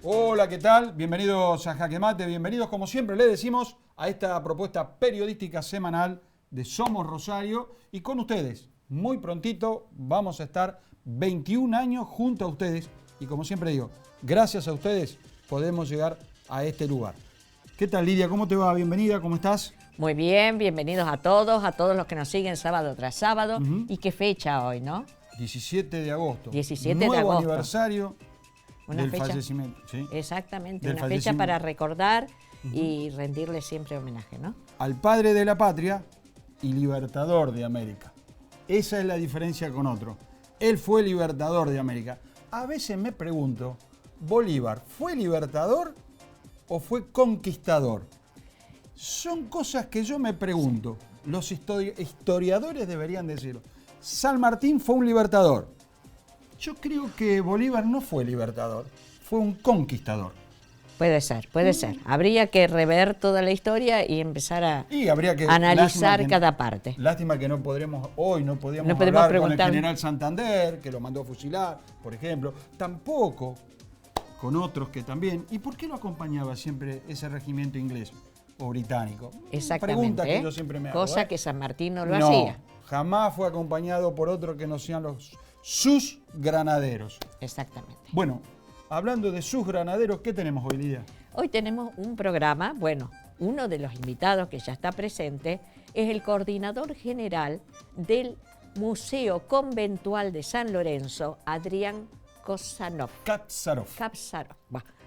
Hola, ¿qué tal? Bienvenidos a Jaque Mate, bienvenidos como siempre le decimos a esta propuesta periodística semanal de Somos Rosario y con ustedes, muy prontito vamos a estar 21 años junto a ustedes y como siempre digo, gracias a ustedes podemos llegar a este lugar. ¿Qué tal, Lidia? ¿Cómo te va? Bienvenida, ¿cómo estás? Muy bien, bienvenidos a todos los que nos siguen sábado tras sábado. ¿Y qué fecha hoy, no? 17 de agosto. 17 de Nuevo agosto. Aniversario del fecha, fallecimiento. ¿Sí? Exactamente, Del una fecha fallecimiento. para recordar y rendirle siempre homenaje, ¿no? Al padre de la patria y libertador de América. Esa es la diferencia con otro. Él fue libertador de América. A veces me pregunto, ¿Bolívar fue libertador o fue conquistador? Son cosas que yo me pregunto. Los historiadores deberían decirlo. San Martín fue un libertador. Yo creo que Bolívar no fue libertador, fue un conquistador. Puede ser, puede ser. Habría que rever toda la historia y empezar a habría que analizar cada parte. Lástima que no podíamos hablar con el general Santander, que lo mandó a fusilar, por ejemplo. Tampoco con otros que también. ¿Y por qué lo acompañaba siempre ese regimiento inglés o británico? Exactamente. Pregunta que yo siempre me hago. Cosa que San Martín no lo hacía. Jamás fue acompañado por otro que no sean sus granaderos. Exactamente. Bueno, hablando de sus granaderos, ¿qué tenemos hoy, Lidia? Hoy tenemos un programa, bueno, uno de los invitados que ya está presente es el coordinador general del Museo Conventual de San Lorenzo, Adrián Kapsarov.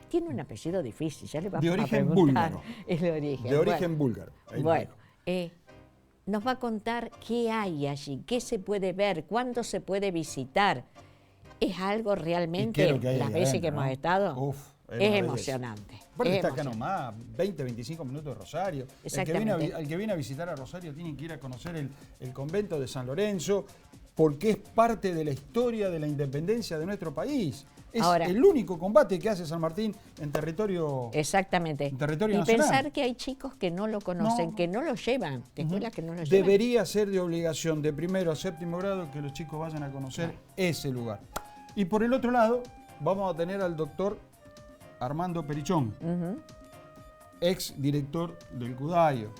Tiene un apellido difícil, ya le vamos de a origen preguntar. búlgaro. Es de origen. De origen búlgaro. Bueno, nos va a contar qué hay allí, qué se puede ver, cuándo se puede visitar. Es algo realmente, las veces que hemos estado, es emocionante. Porque está acá nomás, 20, 25 minutos de Rosario. Exactamente. El que viene a visitar a Rosario tiene que ir a conocer el convento de San Lorenzo, porque es parte de la historia de la independencia de nuestro país. Es el único combate que hace San Martín en territorio Exactamente. En territorio y nacional. Pensar que hay chicos que no lo conocen, que no lo llevan, de escuelas que no lo llevan. Debería ser de obligación de primero a séptimo grado que los chicos vayan a conocer ese lugar. Y por el otro lado, vamos a tener al doctor Armando Perichón, ex director del Cudayo.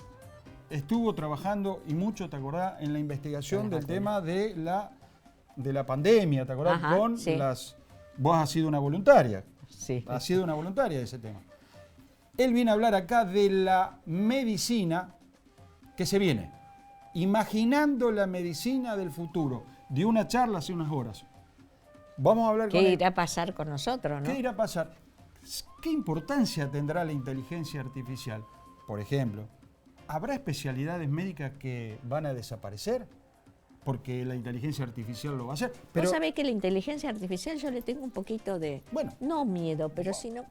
Estuvo trabajando y mucho, ¿te acordás?, en la investigación del tema de la pandemia, ¿te acordás? Vos has sido una voluntaria. Sí. Has sido una voluntaria de ese tema. Él viene a hablar acá de la medicina que se viene. Imaginando la medicina del futuro. De una charla hace unas horas. Vamos a hablar con él. ¿Qué irá a pasar con nosotros, no? ¿Qué irá a pasar? ¿Qué importancia tendrá la inteligencia artificial? Por ejemplo, ¿habrá especialidades médicas que van a desaparecer? Porque la inteligencia artificial lo va a hacer. Pero vos sabés que la inteligencia artificial yo le tengo un poquito de, no miedo, pero sino,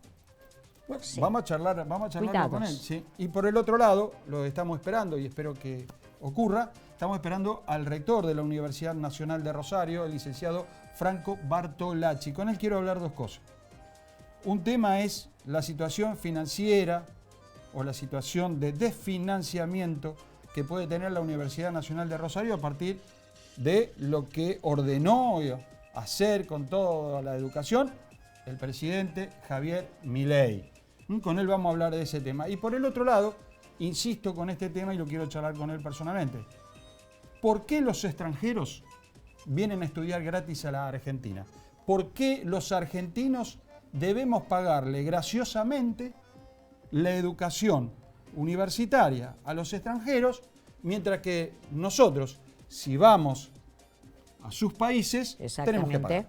no sé. Vamos a charlar con él. ¿Sí? Y por el otro lado, lo estamos esperando y espero que ocurra, estamos esperando al rector de la Universidad Nacional de Rosario, el licenciado Franco Bartolacci. Con él quiero hablar dos cosas. Un tema es la situación financiera o la situación de desfinanciamiento que puede tener la Universidad Nacional de Rosario a partir de lo que ordenó hacer con toda la educación el presidente Javier Milei. Con él vamos a hablar de ese tema. Y por el otro lado, insisto con este tema y lo quiero charlar con él personalmente. ¿Por qué los extranjeros vienen a estudiar gratis a la Argentina? ¿Por qué los argentinos debemos pagarle graciosamente la educación universitaria a los extranjeros, mientras que nosotros, si vamos a sus países, tenemos que pagar?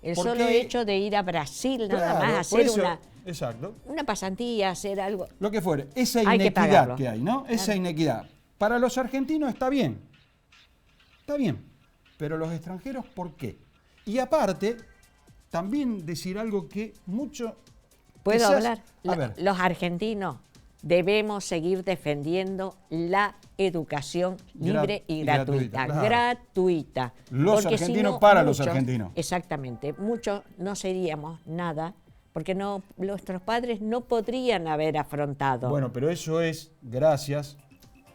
El solo hecho de ir a Brasil nada más, hacer una pasantía, hacer algo. Lo que fuere, esa inequidad que hay, ¿no? Esa inequidad. Para los argentinos está bien, pero los extranjeros, ¿por qué? Y aparte, también decir algo que mucho... ¿Puedo hablar? Los argentinos debemos seguir defendiendo la educación libre y gratuita. Gratuita. Los argentinos para los argentinos. Exactamente. Muchos no seríamos nada porque nuestros padres no podrían haber afrontado. Bueno, pero eso es gracias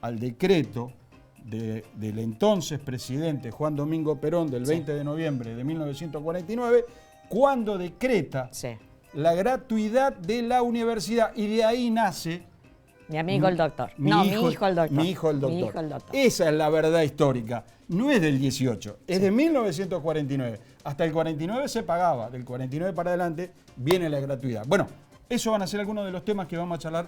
al decreto del entonces presidente Juan Domingo Perón del 20 de noviembre de 1949, cuando decreta la gratuidad de la universidad. Y de ahí nace... Mi amigo el doctor. Mi hijo el doctor. Mi hijo el doctor. Esa es la verdad histórica. No es del 18, es de 1949. Hasta el 49 se pagaba. Del 49 para adelante viene la gratuidad. Bueno, eso van a ser algunos de los temas que vamos a charlar.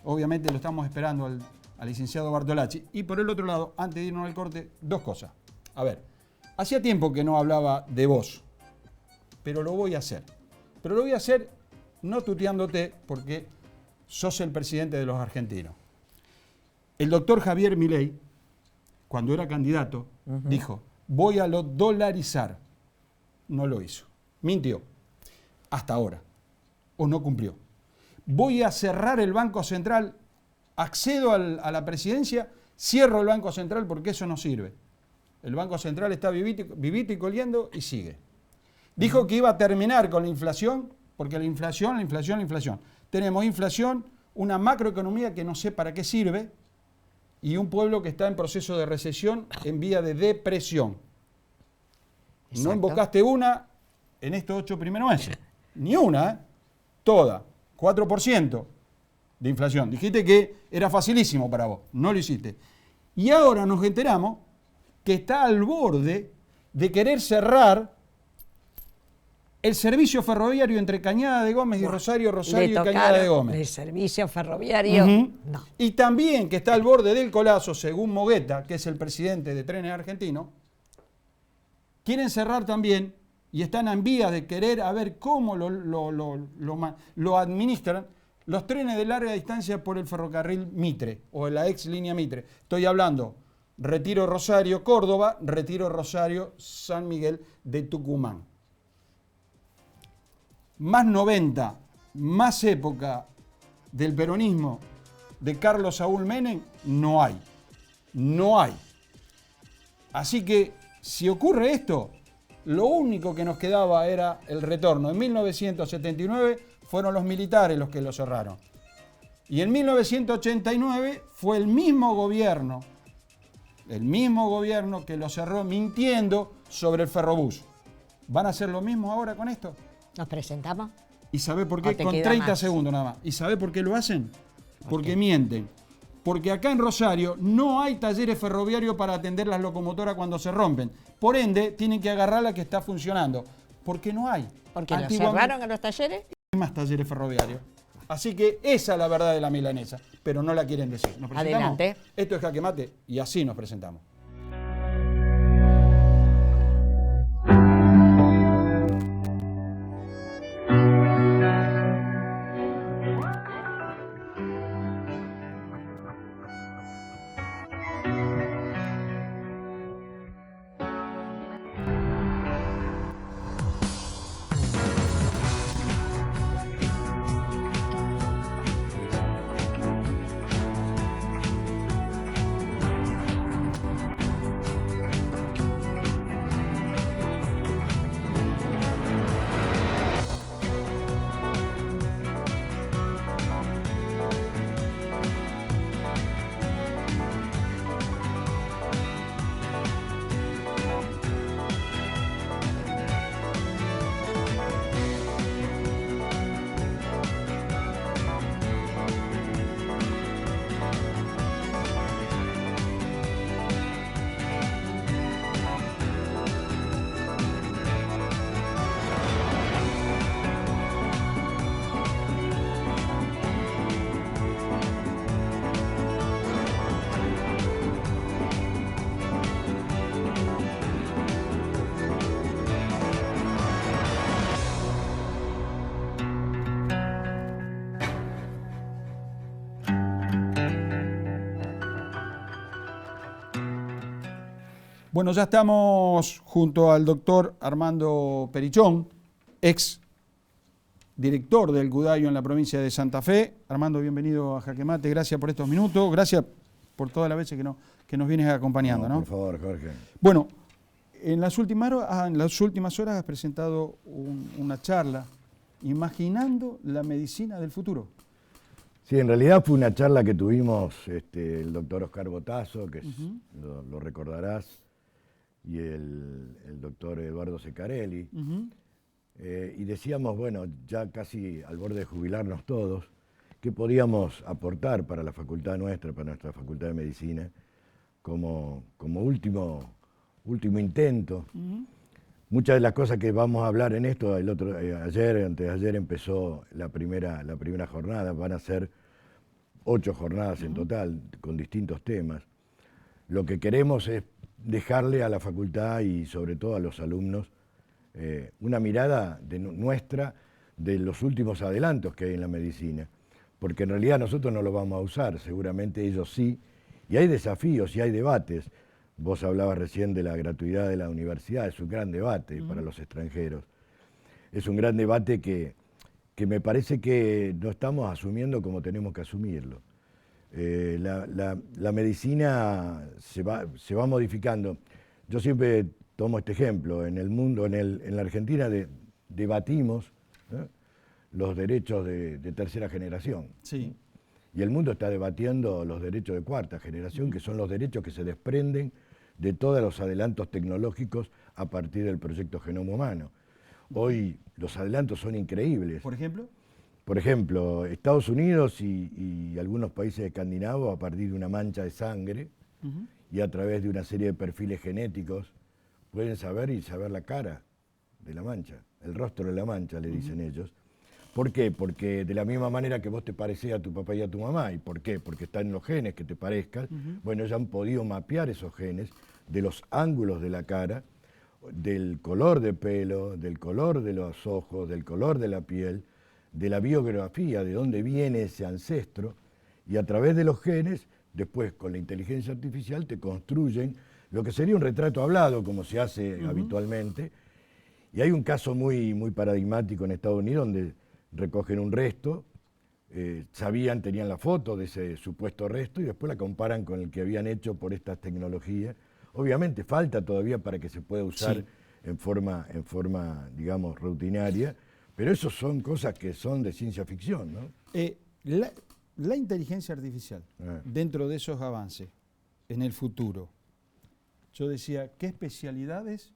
Obviamente lo estamos esperando al licenciado Bartolacci. Y por el otro lado, antes de irnos al corte, dos cosas. A ver, hacía tiempo que no hablaba de vos, pero lo voy a hacer. Pero lo voy a hacer no tuteándote, porque sos el presidente de los argentinos. El doctor Javier Milei, cuando era candidato, dijo, voy a lo dolarizar. No lo hizo. Mintió. Hasta ahora. O no cumplió. Voy a cerrar el Banco Central, accedo a la presidencia, cierro el Banco Central porque eso no sirve. El Banco Central está vivito y coleando y sigue. Dijo que iba a terminar con la inflación, porque la inflación. Tenemos inflación, una macroeconomía que no sé para qué sirve y un pueblo que está en proceso de recesión, en vía de depresión. Exacto. No invocaste una en estos 8 primeros meses. Ni una, toda. 4% de inflación. Dijiste que era facilísimo para vos. No lo hiciste. Y ahora nos enteramos que está al borde de querer cerrar el servicio ferroviario entre Cañada de Gómez y Rosario y Cañada de Gómez. El servicio ferroviario, no. Y también que está al borde del colapso, según Mogueta, que es el presidente de Trenes Argentinos, quieren cerrar también y están en vías de querer a ver cómo lo administran los trenes de larga distancia por el ferrocarril Mitre o la ex línea Mitre. Estoy hablando Retiro Rosario Córdoba, Retiro Rosario San Miguel de Tucumán. Más 90, más época del peronismo de Carlos Saúl Menem, no hay. No hay. Así que, si ocurre esto, lo único que nos quedaba era el retorno. En 1979 fueron los militares los que lo cerraron. Y en 1989 fue el mismo gobierno que lo cerró mintiendo sobre el Ferrobús. ¿Van a hacer lo mismo ahora con esto? ¿Nos presentamos? ¿Y sabe por qué? Con 30 segundos nada más. ¿Y sabe por qué lo hacen? Porque mienten. Porque acá en Rosario no hay talleres ferroviarios para atender las locomotoras cuando se rompen. Por ende, tienen que agarrar la que está funcionando. Porque no hay. ¿Porque lo cerraron a los talleres? Hay más talleres ferroviarios. Así que esa es la verdad de la milanesa. Pero no la quieren decir. ¿Nos presentamos? Adelante. Esto es Jaque Mate y así nos presentamos. Bueno, ya estamos junto al doctor Armando Perichón, ex director del Cudayo en la provincia de Santa Fe. Armando, bienvenido a Jaque Mate, gracias por estos minutos, gracias por todas las veces que nos vienes acompañando. ¿No? Por favor, Jorge. Bueno, en las últimas horas has presentado una charla, Imaginando la Medicina del Futuro. Sí, en realidad fue una charla que tuvimos el doctor Oscar Botazo, que lo recordarás, y el doctor Eduardo Secarelli. y decíamos, bueno, ya casi al borde de jubilarnos todos, ¿qué podíamos aportar para la facultad nuestra, para nuestra facultad de medicina, como último intento? Muchas de las cosas que vamos a hablar en esto, antes de ayer empezó la primera jornada, van a ser 8 jornadas en total, con distintos temas. Lo que queremos es dejarle a la facultad y sobre todo a los alumnos una mirada nuestra de los últimos adelantos que hay en la medicina, porque en realidad nosotros no lo vamos a usar, seguramente ellos sí, y hay desafíos y hay debates. Vos hablabas recién de la gratuidad de la universidad, es un gran debate para los extranjeros. Es un gran debate que me parece que no estamos asumiendo como tenemos que asumirlo. La medicina se va modificando. Yo siempre tomo este ejemplo. En el mundo, en la Argentina debatimos los derechos de tercera generación. Sí. Y el mundo está debatiendo los derechos de cuarta generación, que son los derechos que se desprenden de todos los adelantos tecnológicos a partir del proyecto Genoma Humano. Hoy los adelantos son increíbles. ¿Por ejemplo? Por ejemplo, Estados Unidos y algunos países escandinavos, a partir de una mancha de sangre y a través de una serie de perfiles genéticos, pueden saber la cara de la mancha, el rostro de la mancha, le dicen ellos. ¿Por qué? Porque de la misma manera que vos te parecés a tu papá y a tu mamá. ¿Y por qué? Porque están en los genes que te parezcan. Bueno, ellos han podido mapear esos genes de los ángulos de la cara, del color de pelo, del color de los ojos, del color de la piel, de la biografía, de dónde viene ese ancestro, y a través de los genes, después con la inteligencia artificial te construyen lo que sería un retrato hablado, como se hace habitualmente. Y hay un caso muy paradigmático en Estados Unidos donde recogen un resto, tenían la foto de ese supuesto resto y después la comparan con el que habían hecho por estas tecnologías. Obviamente falta todavía para que se pueda usar en forma, digamos, rutinaria, pero eso son cosas que son de ciencia ficción, ¿no? La inteligencia artificial, dentro de esos avances, en el futuro, yo decía, ¿qué especialidades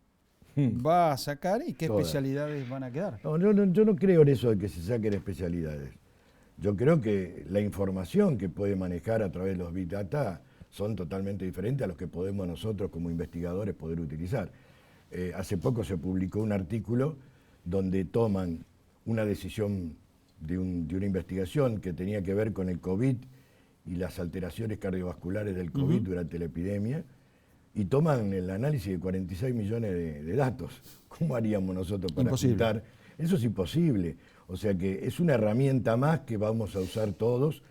va a sacar y qué especialidades van a quedar? No, yo no creo en eso de que se saquen especialidades. Yo creo que la información que puede manejar a través de los Big Data son totalmente diferentes a los que podemos nosotros como investigadores poder utilizar. Hace poco se publicó un artículo donde toman una decisión de una investigación que tenía que ver con el COVID y las alteraciones cardiovasculares del COVID durante la epidemia, y toman el análisis de 46 millones de datos. ¿Cómo haríamos nosotros para juntar? Eso es imposible. O sea que es una herramienta más que vamos a usar todos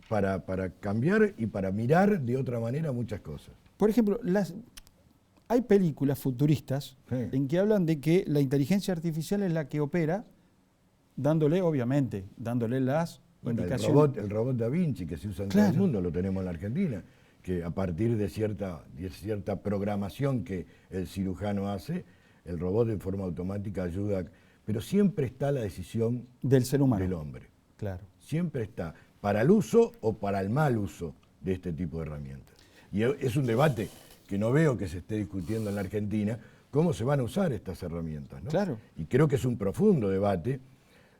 para cambiar y para mirar de otra manera muchas cosas. Por ejemplo, hay películas futuristas en que hablan de que la inteligencia artificial es la que opera, dándole las indicaciones. El robot Da Vinci que se usa en todo el mundo, lo tenemos en la Argentina, que a partir de cierta programación que el cirujano hace, el robot de forma automática ayuda, pero siempre está la decisión del ser humano, del hombre. Claro. Siempre está, para el uso o para el mal uso de este tipo de herramientas. Y es un debate que no veo que se esté discutiendo en la Argentina, cómo se van a usar estas herramientas, ¿no? Claro. Y creo que es un profundo debate.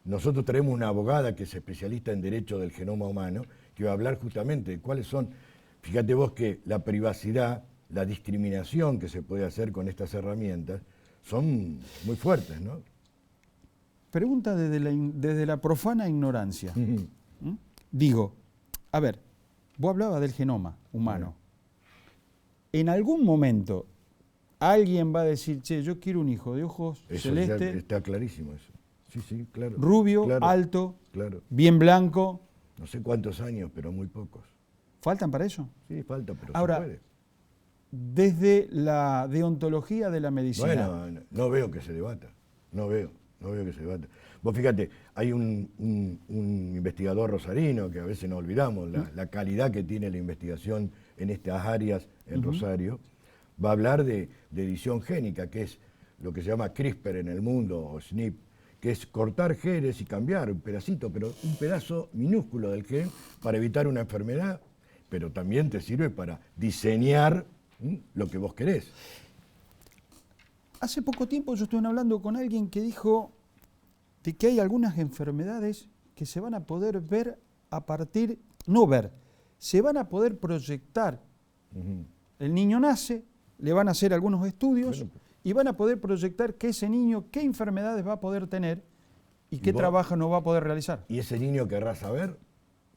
Nosotros tenemos una abogada que es especialista en derecho del genoma humano, que va a hablar justamente de cuáles son. Fíjate vos que la privacidad, la discriminación que se puede hacer con estas herramientas son muy fuertes, ¿no? Pregunta desde la profana ignorancia. Digo, a ver, vos hablabas del genoma humano. En algún momento alguien va a decir, che, yo quiero un hijo de ojos celeste. Está clarísimo eso. Sí, claro. Rubio, claro, alto, claro. Bien blanco. No sé cuántos años, pero muy pocos. ¿Faltan para eso? Sí, falta, pero ahora, se puede. Desde la deontología de la medicina. Bueno, no veo que se debata. No veo que se debata. Vos fíjate, hay un investigador rosarino, que a veces no olvidamos, la calidad que tiene la investigación en estas áreas en Rosario, va a hablar de edición génica, que es lo que se llama CRISPR en el mundo, o SNP, que es cortar genes y cambiar un pedacito, pero un pedazo minúsculo del gen para evitar una enfermedad, pero también te sirve para diseñar lo que vos querés. Hace poco tiempo yo estuve hablando con alguien que dijo de que hay algunas enfermedades que se van a poder ver a partir, se van a poder proyectar. El niño nace, le van a hacer algunos estudios y van a poder proyectar que ese niño qué enfermedades va a poder tener y qué trabajo no va a poder realizar. ¿Y ese niño querrá saber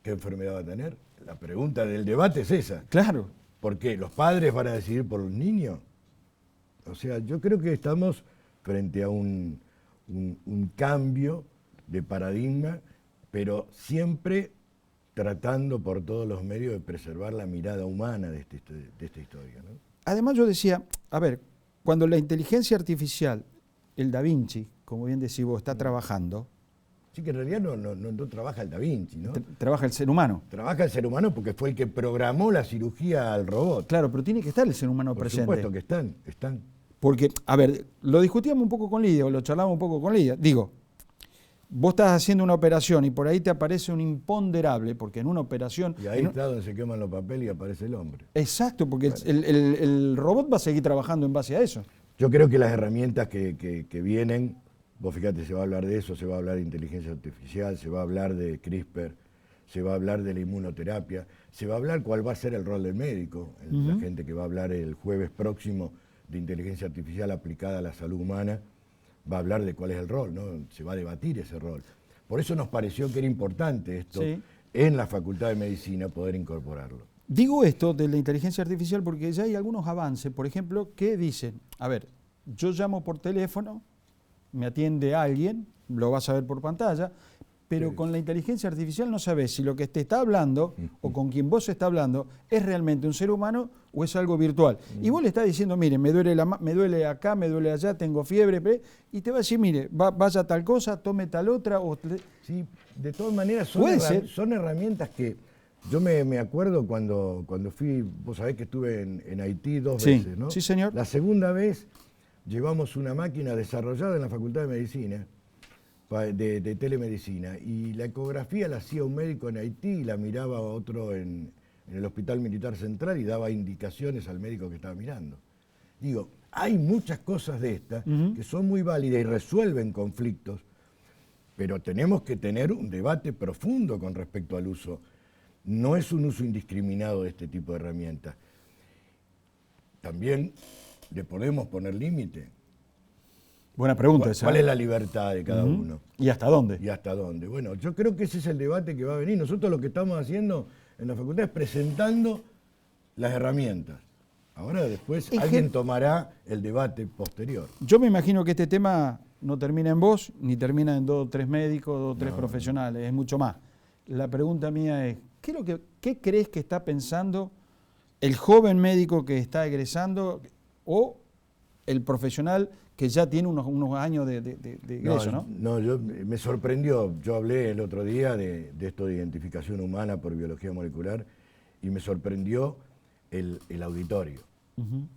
qué enfermedad va a tener? La pregunta del debate es esa. Claro. ¿Por qué? ¿Los padres van a decidir por los niños? O sea, yo creo que estamos frente a un cambio de paradigma, pero siempre tratando por todos los medios de preservar la mirada humana de esta historia, ¿no? Además yo decía, a ver, cuando la inteligencia artificial, el Da Vinci, como bien decís vos, está trabajando. Sí, que en realidad no trabaja el Da Vinci, ¿no? Trabaja el ser humano. Trabaja el ser humano porque fue el que programó la cirugía al robot. Claro, pero tiene que estar el ser humano presente. Por supuesto que están. Porque, a ver, lo discutíamos un poco con Lidia, o lo charlamos un poco con Lidia. Digo, vos estás haciendo una operación y por ahí te aparece un imponderable, porque en una operación... Y ahí está donde se queman los papeles y aparece el hombre. Exacto, porque el robot va a seguir trabajando en base a eso. Yo creo que las herramientas que vienen, vos fíjate, se va a hablar de eso, se va a hablar de inteligencia artificial, se va a hablar de CRISPR, se va a hablar de la inmunoterapia, se va a hablar cuál va a ser el rol del médico, la gente que va a hablar el jueves próximo de inteligencia artificial aplicada a la salud humana, va a hablar de cuál es el rol, ¿no? Se va a debatir ese rol. Por eso nos pareció que era importante esto en la Facultad de Medicina poder incorporarlo. Digo esto de la inteligencia artificial porque ya hay algunos avances, por ejemplo, que dicen, a ver, yo llamo por teléfono, me atiende alguien, lo vas a ver por pantalla, pero con la inteligencia artificial no sabes si lo que te está hablando o con quien vos está hablando es realmente un ser humano o es algo virtual. Y vos le estás diciendo, mire, me duele acá, me duele allá, tengo fiebre, y te va a decir, mire, vaya tal cosa, tome tal otra. Sí, de todas maneras son herramientas que yo me acuerdo cuando fui, vos sabés que estuve en Haití 2 veces, ¿no? Sí, señor. La segunda vez llevamos una máquina desarrollada en la Facultad de Medicina, de telemedicina, y la ecografía la hacía un médico en Haití y la miraba otro en el Hospital Militar Central y daba indicaciones al médico que estaba mirando. Digo, hay muchas cosas de estas que son muy válidas y resuelven conflictos, pero tenemos que tener un debate profundo con respecto al uso. No es un uso indiscriminado de este tipo de herramientas. También le podemos poner límite. Buena pregunta esa. ¿Cuál es la libertad de cada uno? ¿Y hasta dónde? ¿Y hasta dónde? Bueno, yo creo que ese es el debate que va a venir. Nosotros lo que estamos haciendo en la facultad es presentando las herramientas. Ahora después alguien tomará el debate posterior. Yo me imagino que este tema no termina en vos, ni termina en 2 o 3 médicos, 2 o 3 profesionales, es mucho más. La pregunta mía es, ¿qué crees que está pensando el joven médico que está egresando o el profesional que ya tiene unos años de egreso, ¿no? No, me sorprendió. Yo hablé el otro día de esto de identificación humana por biología molecular y me sorprendió el auditorio.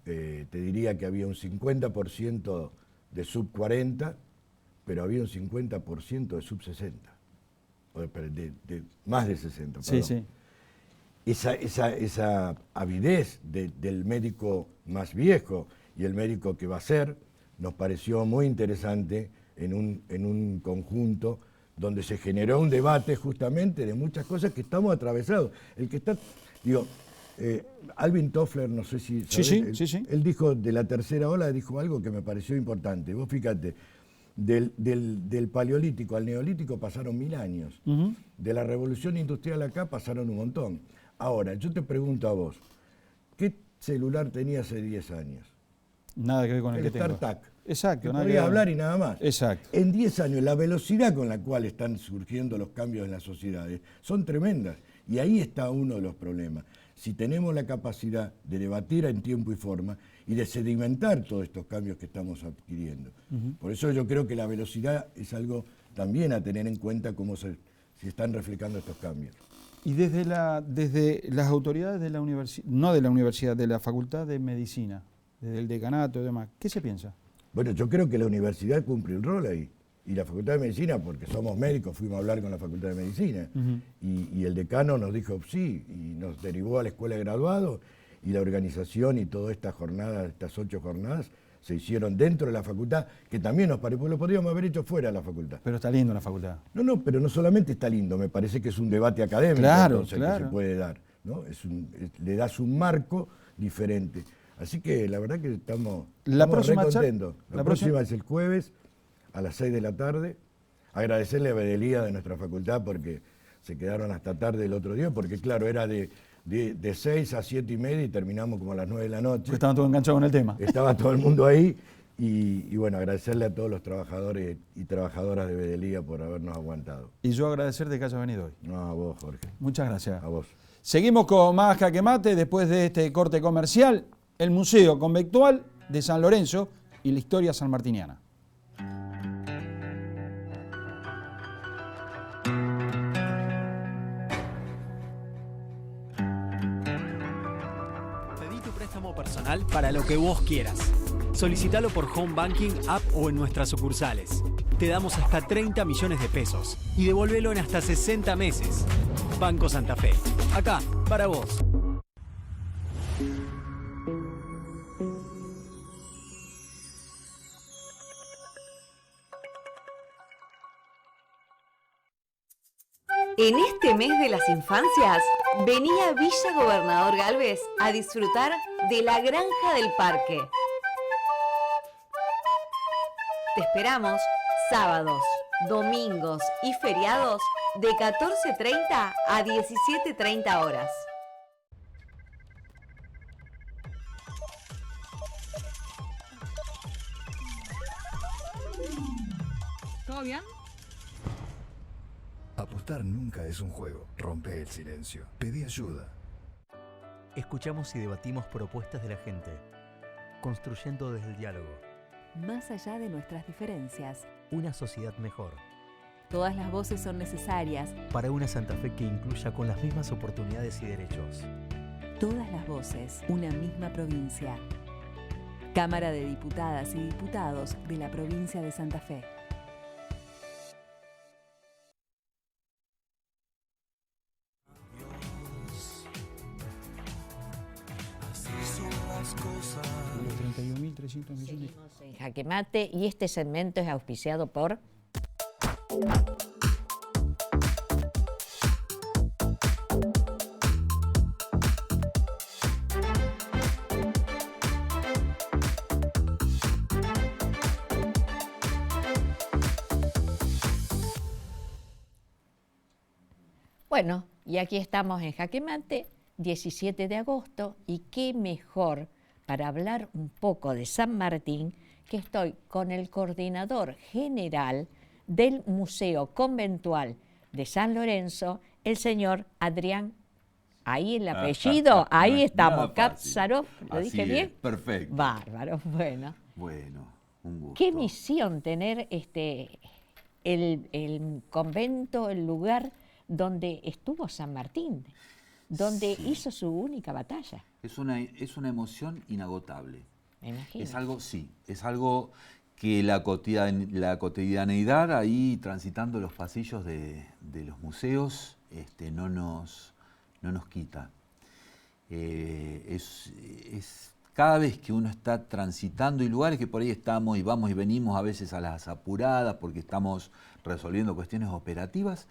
Te diría que había un 50% de sub 40, pero había un 50% de sub 60. De más de 60, perdón. Sí. Esa avidez del médico más viejo y el médico que va a ser, nos pareció muy interesante en un conjunto donde se generó un debate justamente de muchas cosas que estamos atravesados. El que está, Alvin Toffler, no sé si sabés, sí. Él dijo de la tercera ola, dijo algo que me pareció importante. Vos fíjate, del paleolítico al neolítico pasaron 1000 años. De la revolución industrial acá pasaron un montón. Ahora, yo te pregunto a vos, ¿qué celular tenía hace 10 años? Nada que ver con el que tengo. El StarTAC. Exacto. Que podías hablar y nada más. Exacto. En 10 años, la velocidad con la cual están surgiendo los cambios en las sociedades son tremendas. Y ahí está uno de los problemas. Si tenemos la capacidad de debatir en tiempo y forma y de sedimentar todos estos cambios que estamos adquiriendo. Por eso yo creo que la velocidad es algo también a tener en cuenta cómo se están reflejando estos cambios. Y desde las autoridades de la universidad, no de la universidad, de la Facultad de Medicina, desde el decanato y demás, ¿qué se piensa? Bueno, yo creo que la universidad cumple un rol ahí. Y la Facultad de Medicina, porque somos médicos, fuimos a hablar con la Facultad de Medicina. Y el decano nos dijo sí, y nos derivó a la escuela de graduados, y la organización y toda esta jornada, estas 8 jornadas, se hicieron dentro de la facultad, que también nos parece, pues lo podríamos haber hecho fuera de la facultad. Pero está lindo la facultad. No, pero no solamente está lindo, me parece que es un debate académico claro. que se puede dar, ¿no? Le das un marco diferente. Así que la verdad que estamos re contentos. La próxima es el jueves a las 6 de la tarde. Agradecerle a Bedelía de nuestra facultad porque se quedaron hasta tarde el otro día, porque claro, era de 6 a 7 y media y terminamos como a las 9 de la noche. Estaban todos enganchados con el tema. Estaba todo el mundo ahí y bueno, agradecerle a todos los trabajadores y trabajadoras de Bedelía por habernos aguantado. Y yo agradecerte que hayas venido hoy. No, a vos, Jorge. Muchas gracias. A vos. Seguimos con más Jaque Mate después de este corte comercial, el Museo Conventual de San Lorenzo y la historia sanmartiniana. Personal para lo que vos quieras. Solicítalo por Home Banking, app o en nuestras sucursales. Te damos hasta 30 millones de pesos y devolvelo en hasta 60 meses. Banco Santa Fe. Acá, para vos. En este mes de las infancias, vení a Villa Gobernador Galvez a disfrutar de la Granja del Parque. Te esperamos sábados, domingos y feriados de 14:30 a 17:30 horas. ¿Todo bien? Apostar nunca es un juego. Rompe el silencio. Pedí ayuda. Escuchamos y debatimos propuestas de la gente, construyendo desde el diálogo. Más allá de nuestras diferencias, una sociedad mejor. Todas las voces son necesarias para una Santa Fe que incluya con las mismas oportunidades y derechos. Todas las voces, una misma provincia. Cámara de Diputadas y Diputados de la provincia de Santa Fe. Seguimos en Jaque Mate y este segmento es auspiciado por... Bueno, y aquí estamos en Jaque Mate, 17 de agosto, y qué mejor para hablar un poco de San Martín, que estoy con el coordinador general del Museo Conventual de San Lorenzo, el señor Adrián. Ahí el apellido, ahí estamos, Kapsarov, ¿lo dije bien? Perfecto. Bárbaro, bueno. Bueno, un gusto. Qué misión tener el convento, el lugar donde estuvo San Martín, donde hizo su única batalla. Es una emoción inagotable. Me imagino. Es algo que la cotidianeidad ahí transitando los pasillos de los museos no nos quita. Cada vez que uno está transitando y lugares que por ahí estamos y vamos y venimos a veces a las apuradas porque estamos resolviendo cuestiones operativas,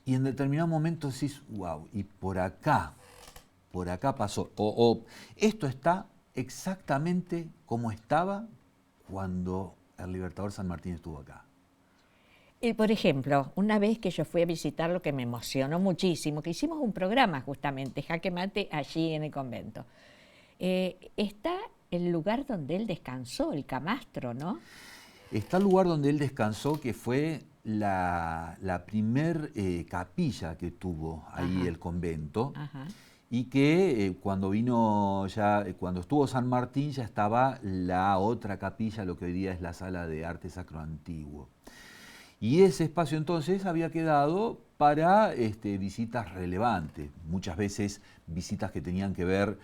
y en determinado momento decís, wow, y por acá pasó. O esto está exactamente como estaba cuando el Libertador San Martín estuvo acá. Y por ejemplo, una vez que yo fui a visitar, lo que me emocionó muchísimo, que hicimos un programa justamente, Jaque Mate, allí en el convento. Está el lugar donde él descansó, el camastro, ¿no? Está el lugar donde él descansó, que fue la primer capilla que tuvo ahí el convento. Ajá. Y que cuando estuvo San Martín ya estaba la otra capilla, lo que hoy día es la Sala de Arte Sacro Antiguo. Y ese espacio entonces había quedado para visitas relevantes, muchas veces visitas que tenían que ver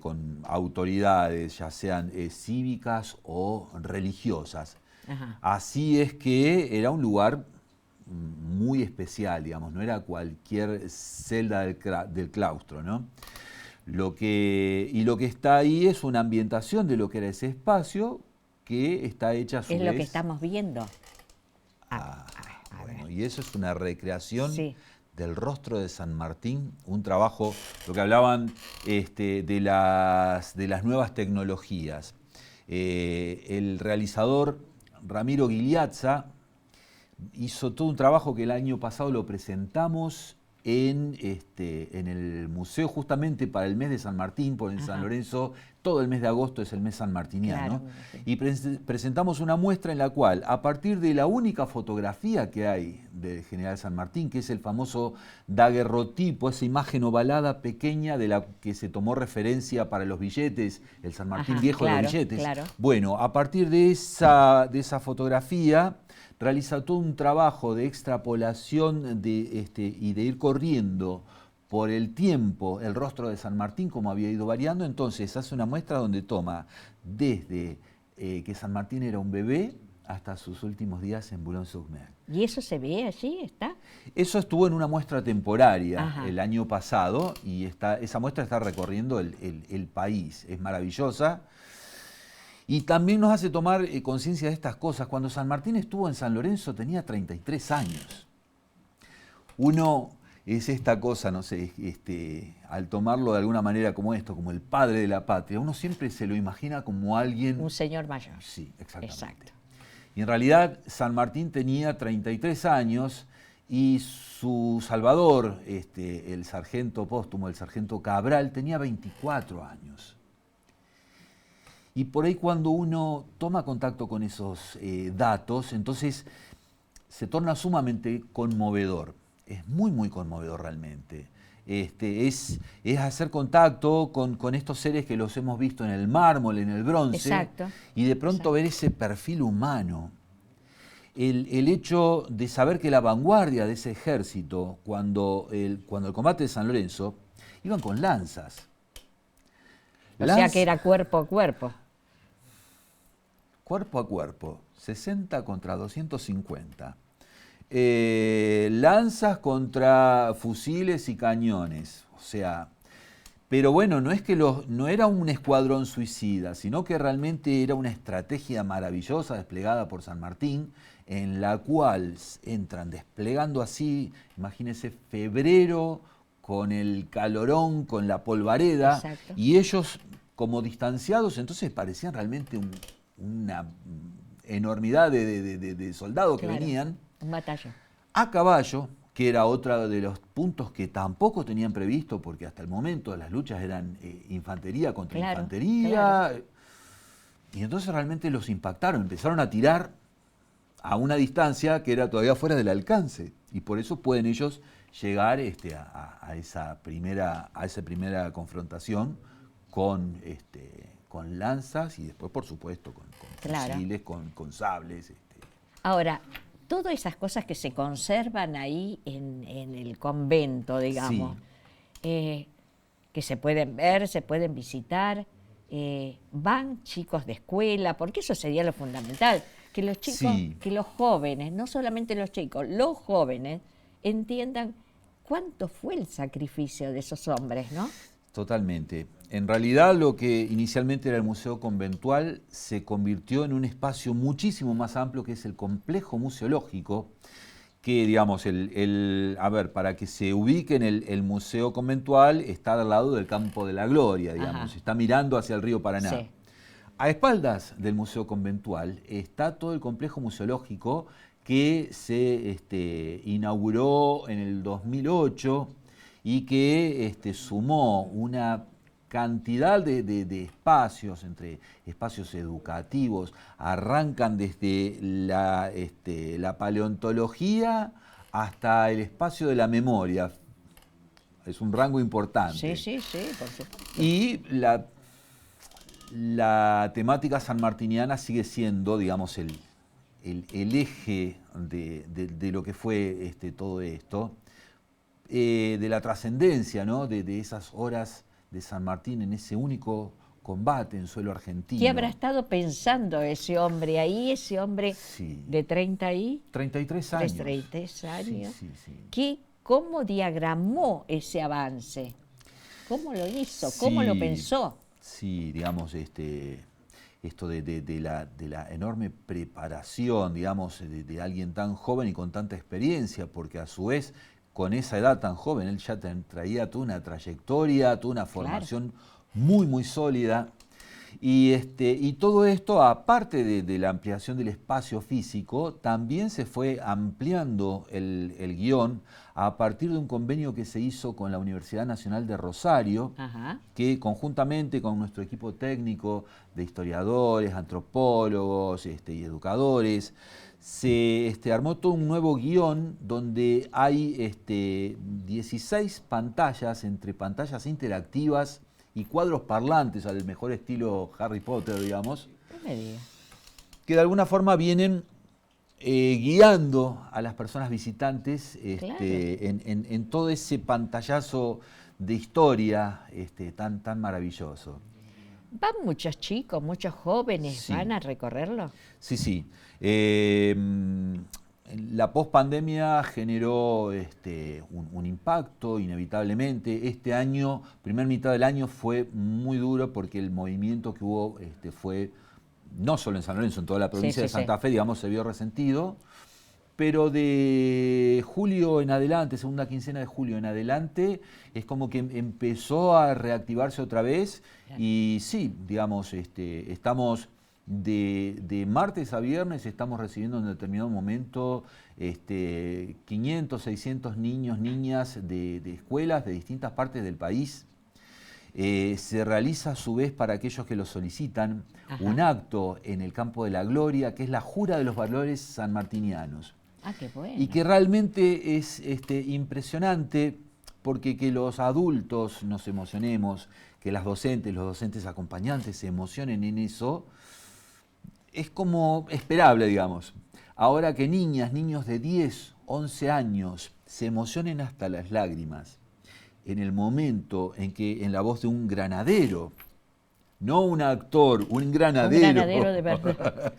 con autoridades, ya sean cívicas o religiosas. Ajá. Así es que era un lugar muy especial, digamos, no era cualquier celda del claustro, ¿no? Lo que está ahí es una ambientación de lo que era ese espacio que está hecha a su vez. Es lo que estamos viendo. Bueno, y eso es una recreación del rostro de San Martín, un trabajo, lo que hablaban de las nuevas tecnologías. El realizador Ramiro Guiliazza hizo todo un trabajo que el año pasado lo presentamos en el museo justamente para el mes de San Martín, porque en San Lorenzo todo el mes de agosto es el mes sanmartiniano. Claro, sí. Y presentamos una muestra en la cual, a partir de la única fotografía que hay del general San Martín, que es el famoso daguerrotipo, esa imagen ovalada pequeña de la que se tomó referencia para los billetes, el San Martín viejo de los billetes. Claro. Bueno, a partir de esa fotografía realiza todo un trabajo de extrapolación y de ir corriendo por el tiempo el rostro de San Martín, como había ido variando. Entonces hace una muestra donde toma desde que San Martín era un bebé hasta sus últimos días en Boulogne-sur-Mer. ¿Y eso se ve allí? ¿Está? Eso estuvo en una muestra temporaria el año pasado y esa muestra está recorriendo el país. Es maravillosa. Y también nos hace tomar conciencia de estas cosas. Cuando San Martín estuvo en San Lorenzo tenía 33 años. Uno es esta cosa, no sé, al tomarlo de alguna manera como esto, como el padre de la patria, uno siempre se lo imagina como alguien... Un señor mayor. Sí, exactamente. Exacto. Y en realidad San Martín tenía 33 años y su salvador, el sargento póstumo, el sargento Cabral, tenía 24 años. Y por ahí cuando uno toma contacto con esos datos, entonces se torna sumamente conmovedor. Es muy, muy conmovedor realmente. Es hacer contacto con estos seres que los hemos visto en el mármol, en el bronce. Exacto. Y de pronto ver ese perfil humano. El hecho de saber que la vanguardia de ese ejército, cuando el combate de San Lorenzo, iban con lanzas. O sea que era cuerpo a cuerpo. Cuerpo a cuerpo, 60 contra 250. Lanzas contra fusiles y cañones. O sea, pero bueno, no es que no era un escuadrón suicida, sino que realmente era una estrategia maravillosa desplegada por San Martín, en la cual entran desplegando así, imagínense, febrero, con el calorón, con la polvareda. Exacto. Y ellos como distanciados, entonces parecían realmente una enormidad de soldados que venían. Un batallón. A caballo, que era otro de los puntos que tampoco tenían previsto, porque hasta el momento las luchas eran infantería contra infantería. Claro. Y entonces realmente los impactaron, empezaron a tirar a una distancia que era todavía fuera del alcance. Y por eso pueden ellos llegar a esa primera confrontación con lanzas y después, por supuesto, con fusiles, con sables. Ahora, todas esas cosas que se conservan ahí en el convento, digamos, que se pueden ver, se pueden visitar, van chicos de escuela, porque eso sería lo fundamental, que los chicos, que los jóvenes, no solamente los chicos, los jóvenes entiendan cuánto fue el sacrificio de esos hombres, ¿no? Totalmente. En realidad lo que inicialmente era el Museo Conventual se convirtió en un espacio muchísimo más amplio que es el complejo museológico, que digamos, para que se ubique en el Museo Conventual está al lado del Campo de la Gloria, digamos, está mirando hacia el río Paraná. Sí. A espaldas del Museo Conventual está todo el complejo museológico que se inauguró en el 2008 y que sumó una cantidad de espacios, entre espacios educativos, arrancan desde la paleontología hasta el espacio de la memoria. Es un rango importante. Sí, por supuesto. Y la temática sanmartiniana sigue siendo, digamos, el eje de lo que fue todo esto, de la trascendencia, ¿no? de esas horas de San Martín en ese único combate en suelo argentino. ¿Qué habrá estado pensando ese hombre ahí, de 33 años? 33 años. Sí. ¿Cómo diagramó ese avance? ¿Cómo lo hizo? ¿Cómo lo pensó? Sí, digamos, esto de la enorme preparación, digamos, de alguien tan joven y con tanta experiencia, porque a su vez, con esa edad tan joven, él ya traía toda una trayectoria, toda una formación muy, muy sólida. Y todo esto, aparte de la ampliación del espacio físico, también se fue ampliando el guión a partir de un convenio que se hizo con la Universidad Nacional de Rosario, que conjuntamente con nuestro equipo técnico de historiadores, antropólogos y educadores, se armó todo un nuevo guión donde hay 16 pantallas, entre pantallas interactivas y cuadros parlantes, al mejor estilo Harry Potter, digamos, que de alguna forma vienen guiando a las personas visitantes en todo ese pantallazo de historia tan maravilloso. ¿Van muchos chicos, muchos jóvenes, van a recorrerlo? Sí, sí. La pospandemia generó un impacto, inevitablemente. Este año, primera mitad del año, fue muy duro porque el movimiento que hubo fue, no solo en San Lorenzo, en toda la provincia de Santa Fe, digamos, se vio resentido. Pero de julio en adelante, segunda quincena de julio en adelante, es como que empezó a reactivarse otra vez. Y sí, digamos, estamos... De martes a viernes estamos recibiendo en determinado momento 500, 600 niños, niñas de escuelas de distintas partes del país. Se realiza a su vez para aquellos que lo solicitan un acto en el Campo de la Gloria, que es la Jura de los Valores sanmartinianos. Qué bueno. Y que realmente es impresionante porque que los adultos nos emocionemos, que las docentes, los docentes acompañantes se emocionen en eso, es como esperable, digamos. Ahora que niñas, niños de 10, 11 años se emocionen hasta las lágrimas en el momento en que en la voz de un granadero, no un actor, un granadero de verdad,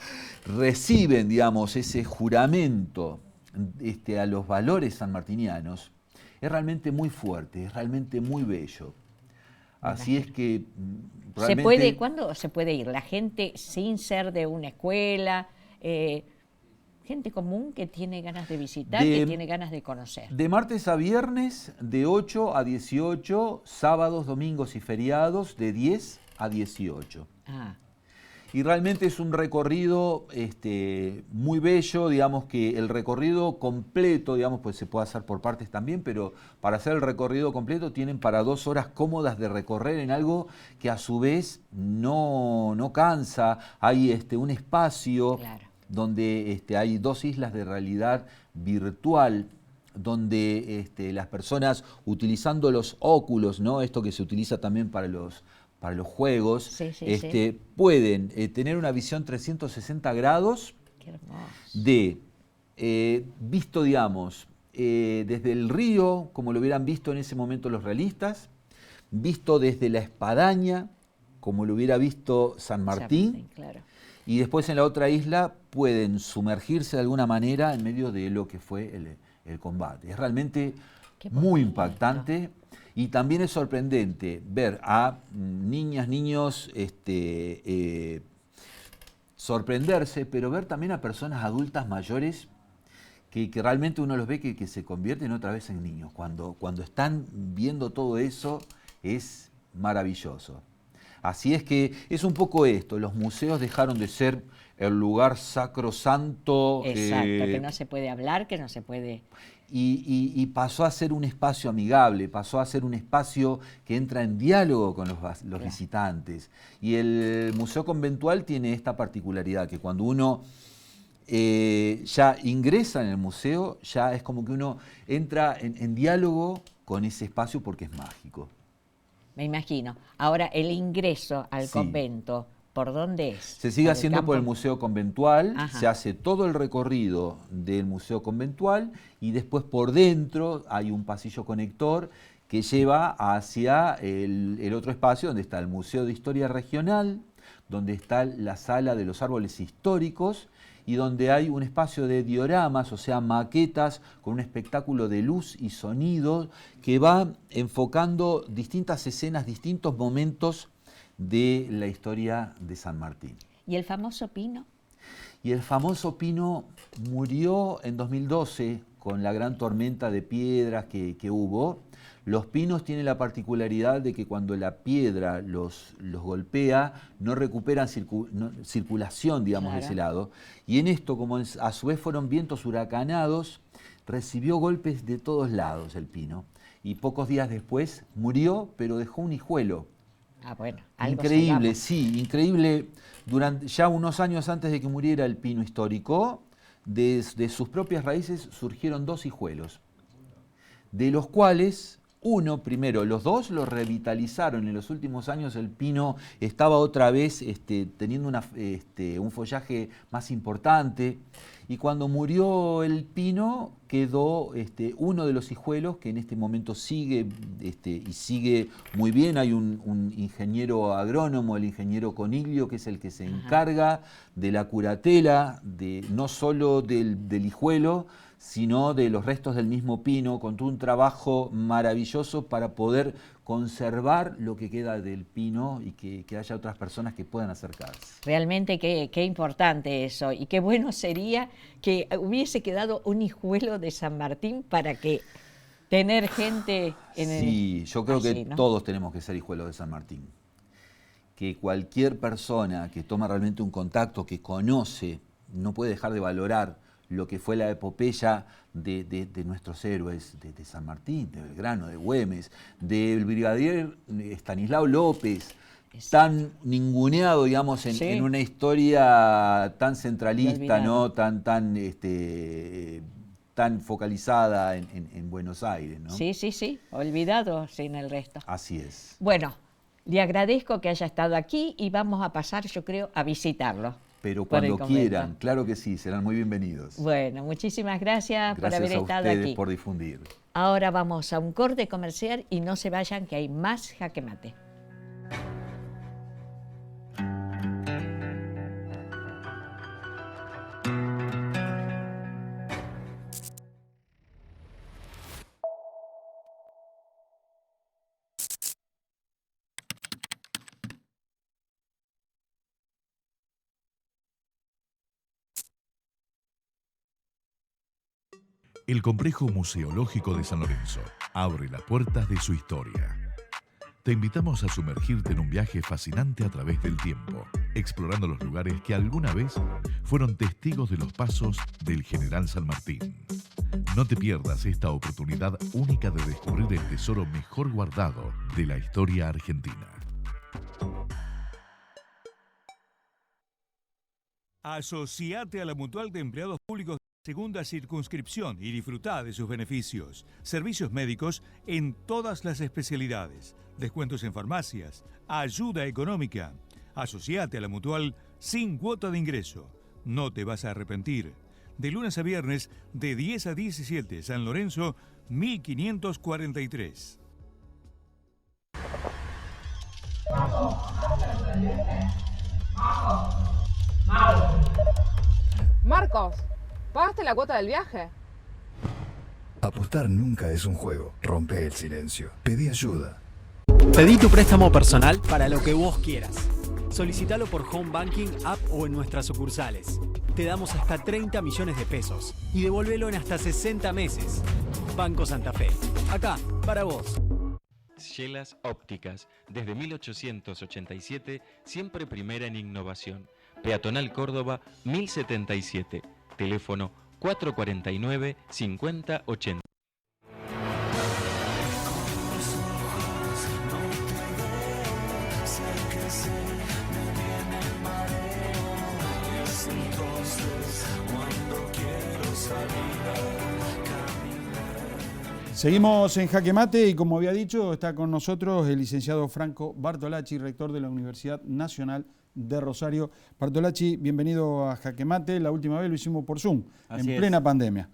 reciben, digamos, ese juramento a los valores sanmartinianos, es realmente muy fuerte, es realmente muy bello. Así es que realmente... ¿Cuándo se puede ir? La gente sin ser de una escuela, gente común que tiene ganas de visitar, que tiene ganas de conocer. De martes a viernes, de 8 a 18, sábados, domingos y feriados, de 10 a 18. Y realmente es un recorrido muy bello, digamos que el recorrido completo, digamos, pues se puede hacer por partes también, pero para hacer el recorrido completo tienen para 2 horas cómodas de recorrer en algo que a su vez no cansa. Hay un espacio donde hay 2 islas de realidad virtual, donde las personas utilizando los óculos, ¿no? Esto que se utiliza también para los juegos, pueden tener una visión 360 grados visto, digamos, desde el río, como lo hubieran visto en ese momento los realistas, visto desde la espadaña, como lo hubiera visto San Martín, y después en la otra isla pueden sumergirse de alguna manera en medio de lo que fue el combate. Es realmente muy impactante. Y también es sorprendente ver a niñas, niños sorprenderse, pero ver también a personas adultas mayores que realmente uno los ve que se convierten otra vez en niños. Cuando están viendo todo eso es maravilloso. Así es que es un poco esto, los museos dejaron de ser el lugar sacrosanto. Exacto, que no se puede hablar, que no se puede... Y pasó a ser un espacio amigable, pasó a ser un espacio que entra en diálogo con los visitantes. Y el Museo Conventual tiene esta particularidad, que cuando uno ya ingresa en el museo, ya es como que uno entra en diálogo con ese espacio porque es mágico. Me imagino. Ahora, el ingreso al convento, ¿por dónde es? Se sigue haciendo por el Museo Conventual, se hace todo el recorrido del Museo Conventual y después por dentro hay un pasillo conector que lleva hacia el otro espacio donde está el Museo de Historia Regional, donde está la Sala de los Árboles Históricos y donde hay un espacio de dioramas, o sea, maquetas con un espectáculo de luz y sonido que va enfocando distintas escenas, distintos momentos de la historia de San Martín. ¿Y el famoso pino? Y el famoso pino murió en 2012 con la gran tormenta de piedras que hubo. Los pinos tienen la particularidad de que cuando la piedra los golpea, no recuperan circulación, digamos, de ese lado. Y en esto, como a su vez fueron vientos huracanados, recibió golpes de todos lados el pino. Y pocos días después murió, pero dejó un hijuelo. Ah, bueno. Increíble, sí, increíble. Ya unos años antes de que muriera el pino histórico, de sus propias raíces surgieron 2 hijuelos, de los cuales primero, los 2 lo revitalizaron. En los últimos años el pino estaba otra vez teniendo un follaje más importante. Y cuando murió el pino, quedó uno de los hijuelos que en este momento sigue y sigue muy bien. Hay un ingeniero agrónomo, el ingeniero Coniglio, que es el que se encarga de la curatela, no solo del hijuelo, sino de los restos del mismo pino, con todo un trabajo maravilloso para poder conservar lo que queda del pino y que haya otras personas que puedan acercarse. Realmente qué importante eso, y qué bueno sería que hubiese quedado un hijuelo de San Martín para que tener gente Sí, yo creo que todos tenemos que ser hijuelos de San Martín. Que cualquier persona que toma realmente un contacto, que conoce, no puede dejar de valorar lo que fue la epopeya de nuestros héroes, de San Martín, de Belgrano, de Güemes, del brigadier Estanislao López, tan ninguneado, digamos, en una historia tan centralista, ¿no? tan focalizada en Buenos Aires, ¿no? Sí, olvidado sin el resto. Así es. Bueno, le agradezco que haya estado aquí y vamos a pasar, yo creo, a visitarlo. Pero cuando quieran, claro que sí, serán muy bienvenidos. Bueno, muchísimas gracias por haber estado aquí. Gracias a ustedes por difundir. Ahora vamos a un corte comercial y no se vayan, que hay más Jaque Mate. El Complejo Museológico de San Lorenzo abre las puertas de su historia. Te invitamos a sumergirte en un viaje fascinante a través del tiempo, explorando los lugares que alguna vez fueron testigos de los pasos del General San Martín. No te pierdas esta oportunidad única de descubrir el tesoro mejor guardado de la historia argentina. Asociate a la Mutual de Empleados Públicos Segunda Circunscripción y disfrutá de sus beneficios. Servicios médicos en todas las especialidades. Descuentos en farmacias. Ayuda económica. Asociate a la Mutual sin cuota de ingreso. No te vas a arrepentir. De lunes a viernes, de 10 a 17, San Lorenzo, 1543. Marcos, ¿pagaste la cuota del viaje? Apostar nunca es un juego. Rompe el silencio. Pedí ayuda. Pedí tu préstamo personal para lo que vos quieras. Solicítalo por Home Banking, app o en nuestras sucursales. Te damos hasta 30 millones de pesos y devolvelo en hasta 60 meses. Banco Santa Fe. Acá, para vos. Chelas Ópticas. Desde 1887, siempre primera en innovación. Peatonal Córdoba, 1077. Teléfono 449-5080. Seguimos en Jaque Mate y, como había dicho, está con nosotros el licenciado Franco Bartolacci, rector de la Universidad Nacional de Rosario. Bartolacci, bienvenido a Jaque Mate. La última vez lo hicimos por Zoom, en plena pandemia.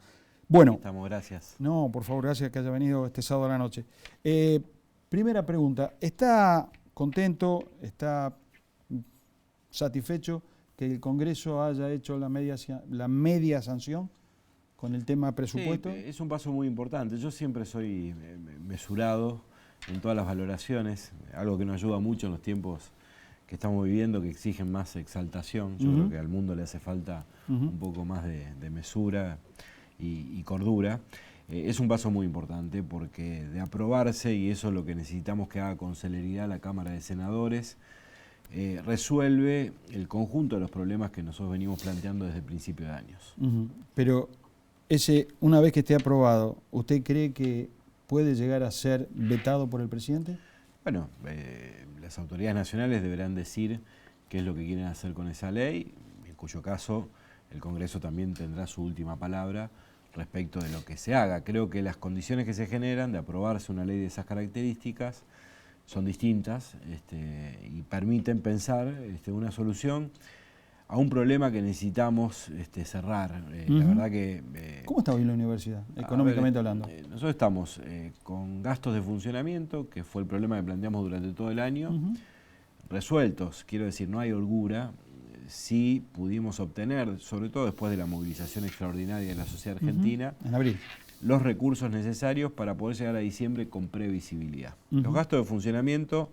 Bueno, estamos, gracias. No, por favor, gracias que haya venido este sábado a la noche. Primera pregunta, ¿está contento, está satisfecho que el Congreso haya hecho la media sanción con el tema presupuesto? Sí, es un paso muy importante. Yo siempre soy mesurado en todas las valoraciones, algo que nos ayuda mucho en los tiempos estamos viviendo que exigen más exaltación. Yo creo que al mundo le hace falta un poco más de mesura y cordura. Es un paso muy importante porque de aprobarse, y eso es lo que necesitamos que haga con celeridad la Cámara de Senadores, resuelve el conjunto de los problemas que nosotros venimos planteando desde el principio de años. Pero una vez que esté aprobado, ¿usted cree que puede llegar a ser vetado por el presidente? Bueno, las autoridades nacionales deberán decir qué es lo que quieren hacer con esa ley, en cuyo caso el Congreso también tendrá su última palabra respecto de lo que se haga. Creo que las condiciones que se generan de aprobarse una ley de esas características son distintas y permiten pensar una solución a un problema que necesitamos cerrar. La verdad que... ¿Cómo está hoy la universidad, económicamente hablando? Nosotros estamos con gastos de funcionamiento, que fue el problema que planteamos durante todo el año, resueltos. Quiero decir, no hay holgura. Sí pudimos obtener, sobre todo después de la movilización extraordinaria de la sociedad argentina, en abril, los recursos necesarios para poder llegar a diciembre con previsibilidad. Los gastos de funcionamiento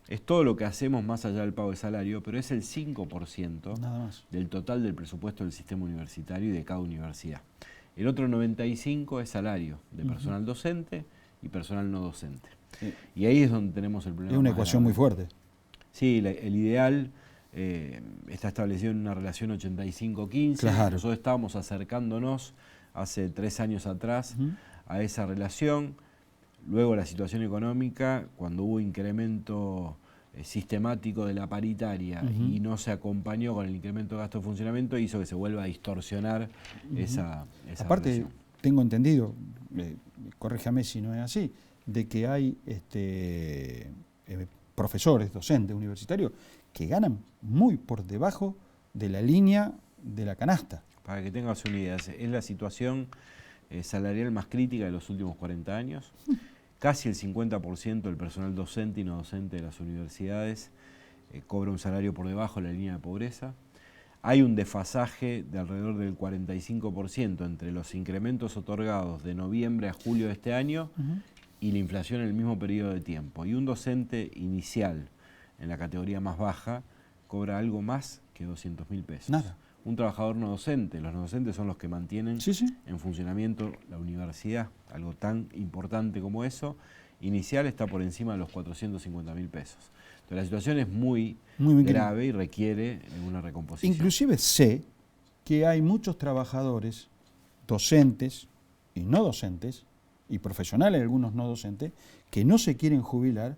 es todo lo que hacemos más allá del pago de salario, pero es el 5% nada más del total del presupuesto del sistema universitario y de cada universidad. El otro 95% es salario de personal docente y personal no docente. Y ahí es donde tenemos el problema. Es una ecuación muy fuerte. Sí, el ideal está establecido en una relación 85-15. Claro. Nosotros estábamos acercándonos hace 3 años atrás a esa relación. Luego la situación económica, cuando hubo incremento sistemático de la paritaria y no se acompañó con el incremento de gasto de funcionamiento, hizo que se vuelva a distorsionar esa Aparte, relación. Tengo entendido, corríjame si no es así, de que hay profesores, docentes universitarios que ganan muy por debajo de la línea de la canasta. Para que tengas una idea, es la situación salarial más crítica de los últimos 40 años. Casi el 50% del personal docente y no docente de las universidades cobra un salario por debajo de la línea de pobreza. Hay un desfasaje de alrededor del 45% entre los incrementos otorgados de noviembre a julio de este año y la inflación en el mismo periodo de tiempo. Y un docente inicial en la categoría más baja cobra algo más que 200.000 pesos. Nada. Un trabajador no docente, los no docentes son los que mantienen en funcionamiento la universidad, algo tan importante como eso, inicial está por encima de los 450.000 pesos. Entonces la situación es muy grave y requiere una recomposición. Inclusive sé que hay muchos trabajadores, docentes y no docentes, y profesionales, algunos no docentes, que no se quieren jubilar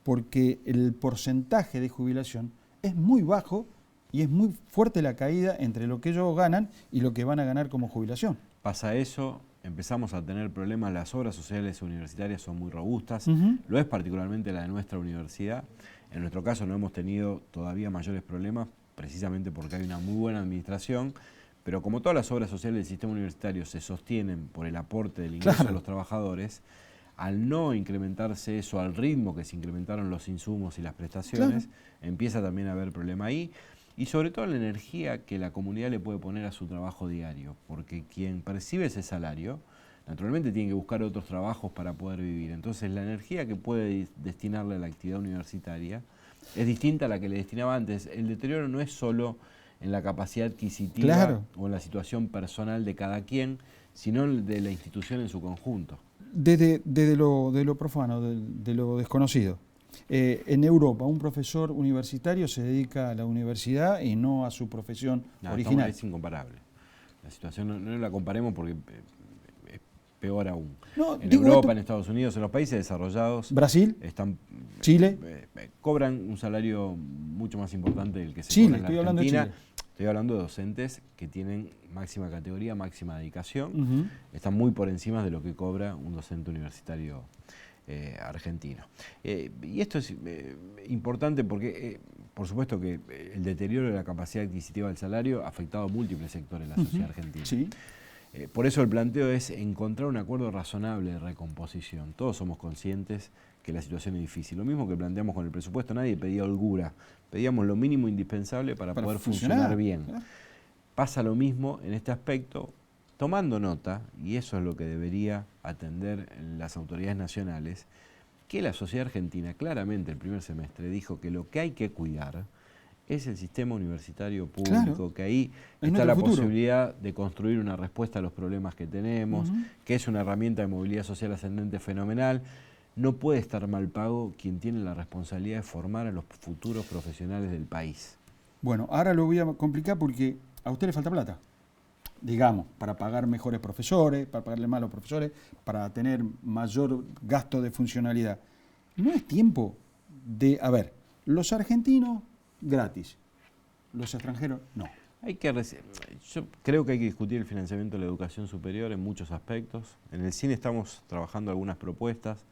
porque el porcentaje de jubilación es muy bajo y es muy fuerte la caída entre lo que ellos ganan y lo que van a ganar como jubilación. Pasa eso, empezamos a tener problemas, las obras sociales universitarias son muy robustas, lo es particularmente la de nuestra universidad. En nuestro caso no hemos tenido todavía mayores problemas, precisamente porque hay una muy buena administración, pero como todas las obras sociales del sistema universitario se sostienen por el aporte del ingreso de los trabajadores, al no incrementarse eso al ritmo que se incrementaron los insumos y las prestaciones, empieza también a haber problema ahí. Y sobre todo la energía que la comunidad le puede poner a su trabajo diario, porque quien percibe ese salario, naturalmente tiene que buscar otros trabajos para poder vivir. Entonces la energía que puede destinarle a la actividad universitaria es distinta a la que le destinaba antes. El deterioro no es solo en la capacidad adquisitiva o en la situación personal de cada quien, sino de la institución en su conjunto. Desde lo profano, de lo desconocido. En Europa, un profesor universitario se dedica a la universidad y no a su profesión original. Es incomparable. La situación no la comparemos porque es peor aún. En Europa, en Estados Unidos, en los países desarrollados, Brasil, Chile, cobran un salario mucho más importante del que se cobra en la Argentina. Estoy hablando de docentes que tienen máxima categoría, máxima dedicación, están muy por encima de lo que cobra un docente universitario argentino. Y esto es importante porque, por supuesto que el deterioro de la capacidad adquisitiva del salario ha afectado a múltiples sectores de la sociedad argentina. Por eso el planteo es encontrar un acuerdo razonable de recomposición. Todos somos conscientes que la situación es difícil. Lo mismo que planteamos con el presupuesto, nadie pedía holgura, pedíamos lo mínimo indispensable para poder funcionar bien. Pasa lo mismo en este aspecto, tomando nota, y eso es lo que debería atender las autoridades nacionales, que la sociedad argentina claramente el primer semestre dijo que lo que hay que cuidar es el sistema universitario público, que ahí está la posibilidad de construir una respuesta a los problemas que tenemos, que es una herramienta de movilidad social ascendente fenomenal. No puede estar mal pago quien tiene la responsabilidad de formar a los futuros profesionales del país. Bueno, ahora lo voy a complicar porque a usted le falta plata, digamos, para pagar mejores profesores, para pagarle más a los profesores, para tener mayor gasto de funcionalidad. No es tiempo de, a ver, los argentinos gratis, los extranjeros no. Yo creo que hay que discutir el financiamiento de la educación superior en muchos aspectos. En el cine estamos trabajando algunas propuestas.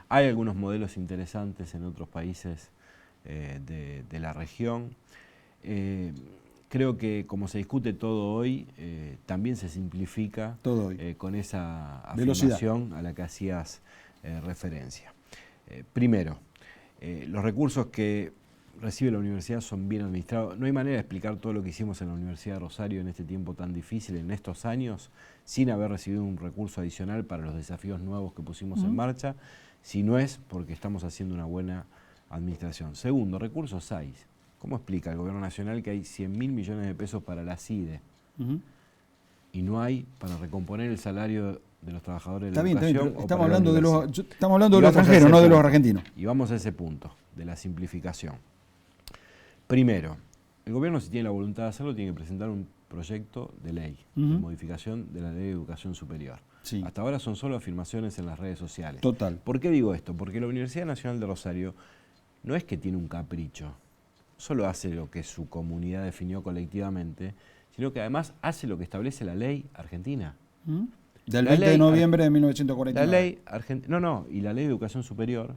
Hay algunos modelos interesantes en otros países de la región. Creo que como se discute todo hoy, también se simplifica todo con esa afirmación a la que hacías referencia. Primero, los recursos que recibe la universidad son bien administrados. No hay manera de explicar todo lo que hicimos en la Universidad de Rosario en este tiempo tan difícil, en estos años, sin haber recibido un recurso adicional para los desafíos nuevos que pusimos en marcha, si no es porque estamos haciendo una buena administración. Segundo, recursos hay. ¿Cómo explica el Gobierno Nacional que hay 100.000 millones de pesos para la CIDE y no hay para recomponer el salario de los trabajadores de la educación? Estamos hablando de los extranjeros, no de los argentinos. Y vamos a ese punto, de la simplificación. Primero, el gobierno, si tiene la voluntad de hacerlo, tiene que presentar un proyecto de ley, de modificación de la Ley de Educación Superior. Sí. Hasta ahora son solo afirmaciones en las redes sociales. Total. ¿Por qué digo esto? Porque la Universidad Nacional de Rosario no es que tiene un capricho, solo hace lo que su comunidad definió colectivamente, sino que además hace lo que establece la ley argentina. Del 20 de noviembre de 1949. La ley argentina, y la Ley de Educación Superior,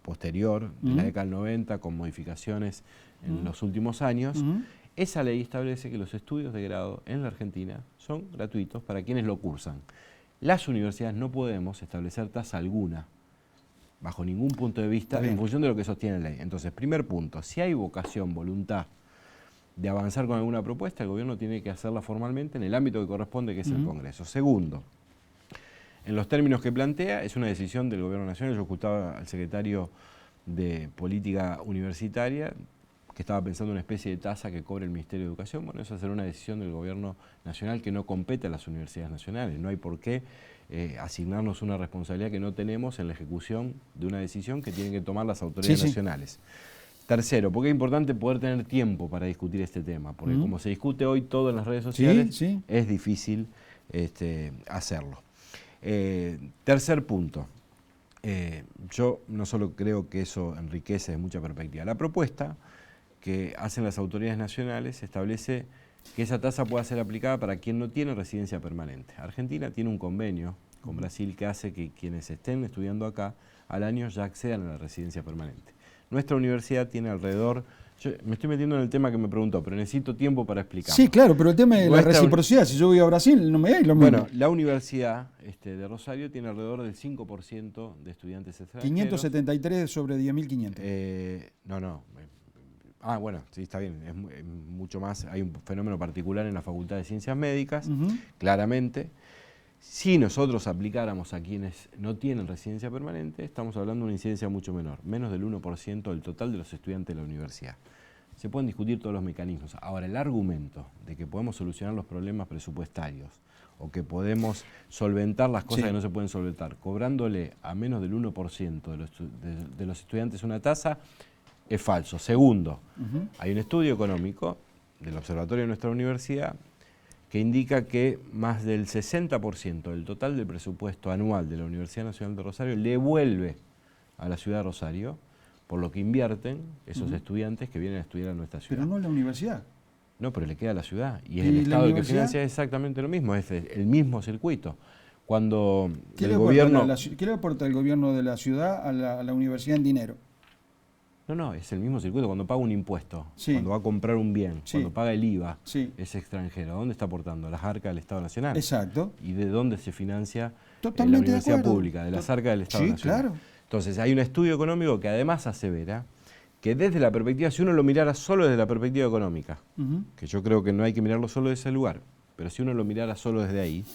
posterior, de la década del 90, con modificaciones en los últimos años, esa ley establece que los estudios de grado en la Argentina son gratuitos para quienes lo cursan. Las universidades no podemos establecer tasa alguna, bajo ningún punto de vista, en función de lo que sostiene la ley. Entonces, primer punto, si hay vocación, voluntad de avanzar con alguna propuesta, el gobierno tiene que hacerla formalmente en el ámbito que corresponde, que es el Congreso. Segundo, en los términos que plantea, es una decisión del Gobierno Nacional. Yo escuchaba al secretario de Política Universitaria que estaba pensando en una especie de tasa que cobre el Ministerio de Educación. Bueno, eso será una decisión del Gobierno Nacional que no compete a las universidades nacionales. No hay por qué asignarnos una responsabilidad que no tenemos en la ejecución de una decisión que tienen que tomar las autoridades nacionales. Tercero, porque es importante poder tener tiempo para discutir este tema, porque como se discute hoy todo en las redes sociales, es difícil hacerlo. Tercer punto, yo no solo creo que eso enriquece de mucha perspectiva. La propuesta que hacen las autoridades nacionales establece que esa tasa pueda ser aplicada para quien no tiene residencia permanente. Argentina tiene un convenio con Brasil que hace que quienes estén estudiando acá al año ya accedan a la residencia permanente. Nuestra universidad tiene alrededor... Yo me estoy metiendo en el tema que me preguntó, pero necesito tiempo para explicarlo. Sí, claro, pero el tema de la reciprocidad, si yo voy a Brasil, no me da lo mismo. Bueno, la Universidad de Rosario tiene alrededor del 5% de estudiantes extranjeros. 573 sobre 10.500. No. Bueno, sí, está bien, es mucho más. Hay un fenómeno particular en la Facultad de Ciencias Médicas, claramente. Si nosotros aplicáramos a quienes no tienen residencia permanente, estamos hablando de una incidencia mucho menor, menos del 1% del total de los estudiantes de la universidad. Se pueden discutir todos los mecanismos. Ahora, el argumento de que podemos solucionar los problemas presupuestarios o que podemos solventar las cosas que no se pueden solventar, cobrándole a menos del 1% de los estudiantes una tasa, es falso. Segundo, hay un estudio económico del Observatorio de nuestra universidad que indica que más del 60% del total del presupuesto anual de la Universidad Nacional de Rosario le vuelve a la ciudad de Rosario, por lo que invierten esos estudiantes que vienen a estudiar a nuestra ciudad. Pero no la universidad. No, pero le queda a la ciudad. Y es el Estado el que financia exactamente lo mismo, es el mismo circuito. Cuando el gobierno... ¿Qué le aporta el gobierno de la ciudad a la universidad en dinero? No, es el mismo circuito. Cuando paga un impuesto, cuando va a comprar un bien, cuando paga el IVA, es extranjero. ¿A dónde está aportando? A las arcas del Estado Nacional. Exacto. ¿Y de dónde se financia la universidad pública? De las arcas del Estado Nacional. Claro. Entonces, hay un estudio económico que además asevera que desde la perspectiva, si uno lo mirara solo desde la perspectiva económica, que yo creo que no hay que mirarlo solo desde ese lugar, pero si uno lo mirara solo desde ahí,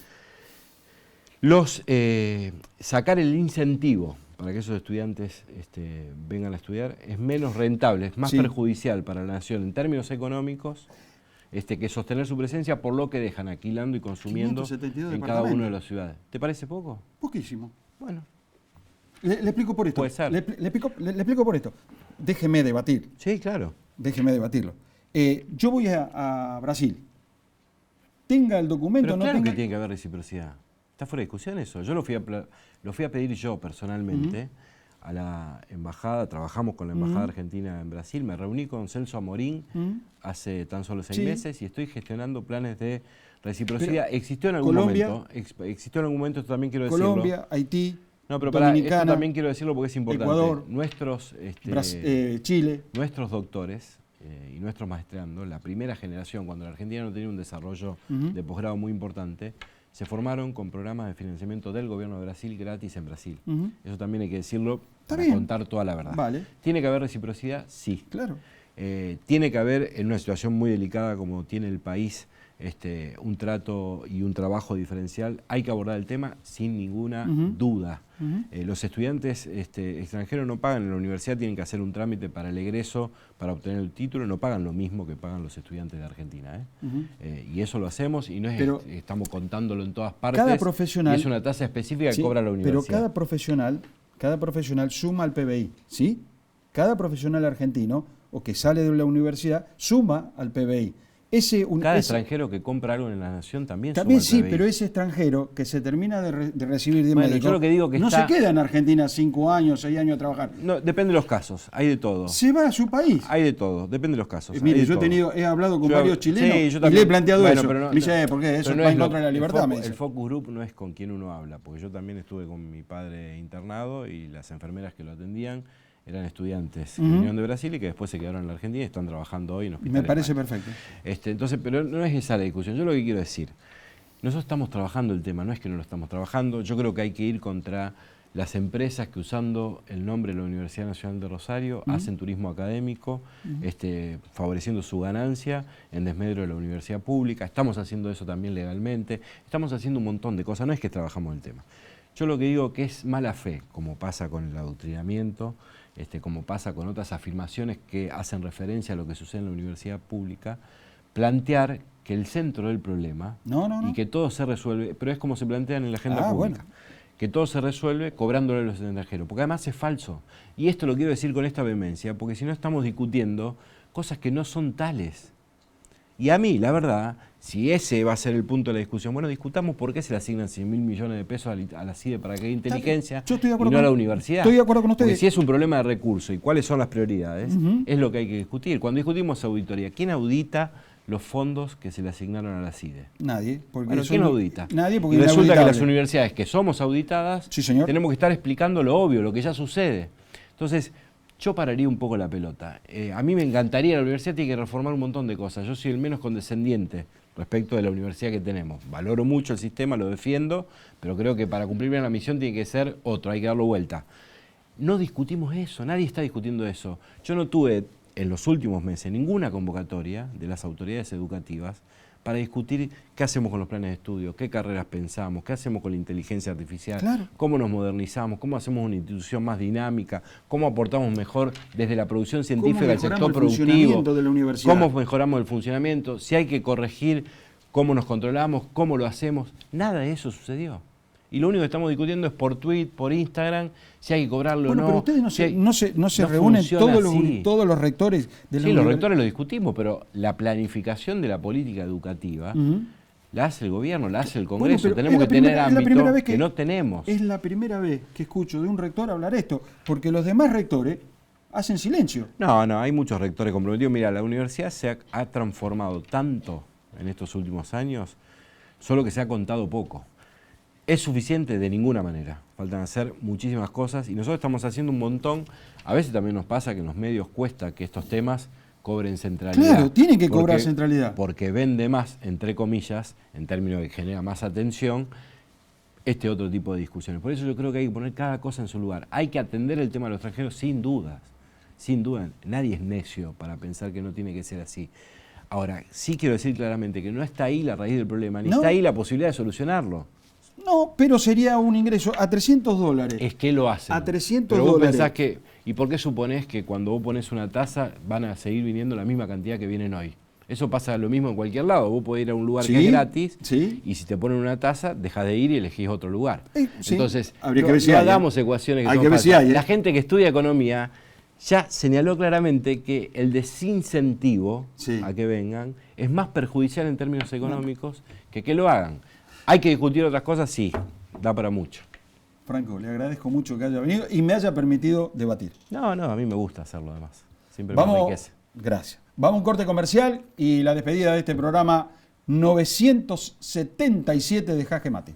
sacar el incentivo para que esos estudiantes vengan a estudiar, es menos rentable, es más perjudicial para la nación en términos económicos que sostener su presencia por lo que dejan alquilando y consumiendo en cada una de las ciudades. ¿Te parece poco? Poquísimo. Bueno. Le explico por esto. Puede ser. Le explico por esto. Déjeme debatir. Sí, claro. Déjeme debatirlo. Yo voy a Brasil. Tenga el documento, pero no claro tenga... que tiene que haber reciprocidad. ¿Está fuera de discusión eso? Yo lo fui a pedir yo personalmente a la embajada, trabajamos con la embajada argentina en Brasil, me reuní con Celso Amorín hace tan solo 6 meses y estoy gestionando planes de reciprocidad. Pero existió en algún momento, esto también quiero decirlo. Colombia, Haití, no, pero Dominicana, esto también quiero decirlo porque es importante. Ecuador, nuestros Chile. Nuestros doctores y nuestros maestrandos, la primera generación, cuando la Argentina no tenía un desarrollo de posgrado muy importante, se formaron con programas de financiamiento del gobierno de Brasil gratis en Brasil. Eso también hay que decirlo para contar toda la verdad. Vale. ¿Tiene que haber reciprocidad? Sí. Claro. Tiene que haber, en una situación muy delicada como tiene el país, un trato y un trabajo diferencial. Hay que abordar el tema sin ninguna duda. Los estudiantes extranjeros no pagan en la universidad, tienen que hacer un trámite para el egreso, para obtener el título, no pagan lo mismo que pagan los estudiantes de Argentina. Y eso lo hacemos y no es estamos contándolo en todas partes. Cada profesional, y es una tasa específica que cobra la universidad. Pero cada profesional suma al PBI, ¿sí? Cada profesional argentino o que sale de la universidad suma al PBI. Cada extranjero que compra algo en la nación también suma También al sí, PBI. pero ese extranjero que se termina de recibir de médico, yo lo que digo que no se queda en Argentina 5 años, 6 años a trabajar. No, depende de los casos, hay de todo. Se va a su país. Hay de todo, depende de los casos. Mire, yo he hablado con varios chilenos y le he planteado eso. Me dice, ¿por qué? Eso va en contra de la libertad. El focus group no es con quien uno habla, porque yo también estuve con mi padre internado y las enfermeras que lo atendían eran estudiantes que vinieron de Brasil y que después se quedaron en la Argentina y están trabajando hoy en hospitales. Me parece perfecto. Entonces, pero no es esa la discusión. Yo lo que quiero decir, nosotros estamos trabajando el tema, no es que no lo estamos trabajando. Yo creo que hay que ir contra las empresas que usando el nombre de la Universidad Nacional de Rosario hacen turismo académico, favoreciendo su ganancia en desmedro de la universidad pública. Estamos haciendo eso también legalmente. Estamos haciendo un montón de cosas, no es que trabajamos el tema. Yo lo que digo que es mala fe, como pasa con el adoctrinamiento, como pasa con otras afirmaciones que hacen referencia a lo que sucede en la universidad pública, plantear que el centro del problema y que todo se resuelve, pero es como se plantean en la agenda pública, que todo se resuelve cobrándole a los extranjeros, porque además es falso. Y esto lo quiero decir con esta vehemencia, porque si no estamos discutiendo cosas que no son tales. Y a mí, la verdad, si ese va a ser el punto de la discusión, bueno, discutamos por qué se le asignan 100.000 millones de pesos a la CIDE para que haya inteligencia y no a la universidad. Estoy de acuerdo con ustedes. Porque si es un problema de recursos y cuáles son las prioridades, es lo que hay que discutir. Cuando discutimos auditoría, ¿quién audita los fondos que se le asignaron a la CIDE? Nadie. Bueno, ¿quién audita? Nadie, porque y resulta que las universidades que somos auditadas, tenemos que estar explicando lo obvio, lo que ya sucede. Entonces, yo pararía un poco la pelota. A mí me encantaría, la universidad tiene que reformar un montón de cosas. Yo soy el menos condescendiente respecto de la universidad que tenemos. Valoro mucho el sistema, lo defiendo, pero creo que para cumplir bien la misión tiene que ser otro, hay que darlo vuelta. No discutimos eso, nadie está discutiendo eso. Yo no tuve en los últimos meses ninguna convocatoria de las autoridades educativas para discutir qué hacemos con los planes de estudio, qué carreras pensamos, qué hacemos con la inteligencia artificial, cómo nos modernizamos, cómo hacemos una institución más dinámica, cómo aportamos mejor desde la producción científica al sector productivo, cómo mejoramos el funcionamiento, si hay que corregir cómo nos controlamos, cómo lo hacemos. Nada de eso sucedió. Y lo único que estamos discutiendo es por tweet, por Instagram, si hay que cobrarlo o no. Pero ustedes no se reúnen todos los rectores de la universidad. Sí, los rectores lo discutimos, pero la planificación de la política educativa la hace el gobierno, la hace el Congreso. Tenemos que tener ámbitos que no tenemos. Es la primera vez que escucho de un rector hablar esto, porque los demás rectores hacen silencio. No, hay muchos rectores comprometidos. Mira, la universidad se ha transformado tanto en estos últimos años, solo que se ha contado poco. ¿Es suficiente? De ninguna manera. Faltan hacer muchísimas cosas y nosotros estamos haciendo un montón. A veces también nos pasa que en los medios cuesta que estos temas cobren centralidad. Claro, tienen que cobrar centralidad. Porque vende más, entre comillas, en términos de que genera más atención, otro tipo de discusiones. Por eso yo creo que hay que poner cada cosa en su lugar. Hay que atender el tema de los extranjeros sin dudas. Sin duda, nadie es necio para pensar que no tiene que ser así. Ahora, sí quiero decir claramente que no está ahí la raíz del problema, ni está ahí la posibilidad de solucionarlo. No, pero sería un ingreso a $300. Es que lo hacen. A $300. Pero vos pensás que, ¿y por qué suponés que cuando vos pones una tasa van a seguir viniendo la misma cantidad que vienen hoy? Eso pasa lo mismo en cualquier lado. Vos podés ir a un lugar que es gratis y si te ponen una tasa, dejás de ir y elegís otro lugar. Entonces, no hagamos ecuaciones que son falsas. La gente que estudia economía ya señaló claramente que el desincentivo a que vengan es más perjudicial en términos económicos que lo hagan. ¿Hay que discutir otras cosas? Sí, da para mucho. Franco, le agradezco mucho que haya venido y me haya permitido debatir. No, a mí me gusta hacerlo además. Siempre me enriquece. Gracias. Vamos a un corte comercial y la despedida de este programa 977 de Jaque Mate.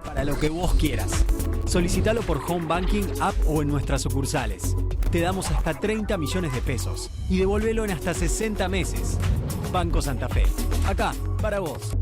Para lo que vos quieras. Solicítalo por Home Banking, app o en nuestras sucursales. Te damos hasta 30 millones de pesos y devolvelo en hasta 60 meses. Banco Santa Fe. Acá, para vos.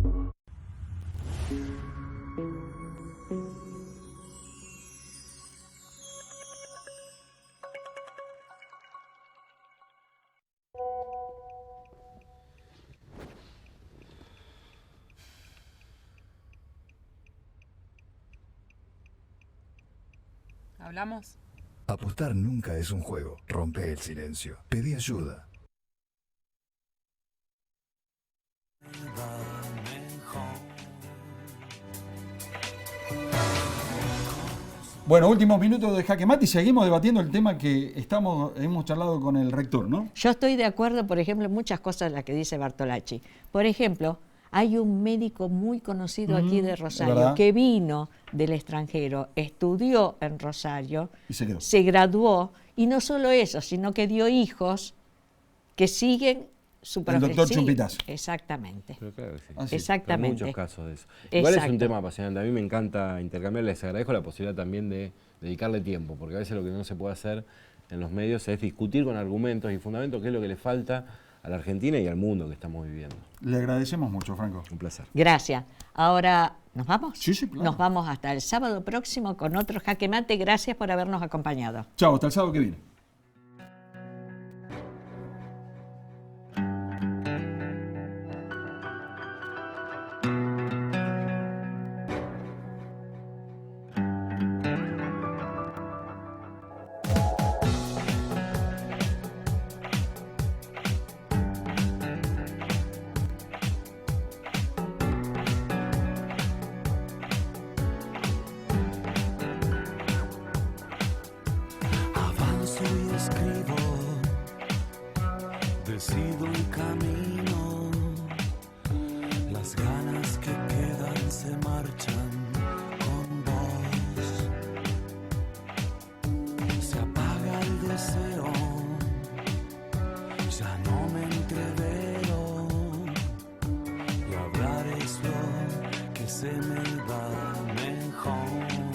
¿Hablamos? Apostar nunca es un juego. Rompe el silencio. Pedí ayuda. Bueno, últimos minutos de Jaque Mate y seguimos debatiendo el tema que hemos charlado con el rector, ¿no? Yo estoy de acuerdo, por ejemplo, en muchas cosas de las que dice Bartolacci. Por ejemplo, hay un médico muy conocido aquí de Rosario que vino del extranjero, estudió en Rosario, y se graduó, y no solo eso, sino que dio hijos que siguen su profesión. El doctor Chumpitaz. Exactamente. Pero claro que sí. Exactamente. Hay muchos casos de eso. Igual es un tema apasionante. A mí me encanta intercambiar. Les agradezco la posibilidad también de dedicarle tiempo, porque a veces lo que no se puede hacer en los medios es discutir con argumentos y fundamentos qué es lo que le falta a la Argentina y al mundo que estamos viviendo. Le agradecemos mucho, Franco. Un placer. Gracias. Ahora, ¿nos vamos? Sí, claro. Nos vamos hasta el sábado próximo con otro Jaque Mate. Gracias por habernos acompañado. Chao, hasta el sábado que viene. Decido un camino, las ganas que quedan se marchan con vos. Se apaga el deseo, ya no me entrevero, y hablar es lo que se me va mejor.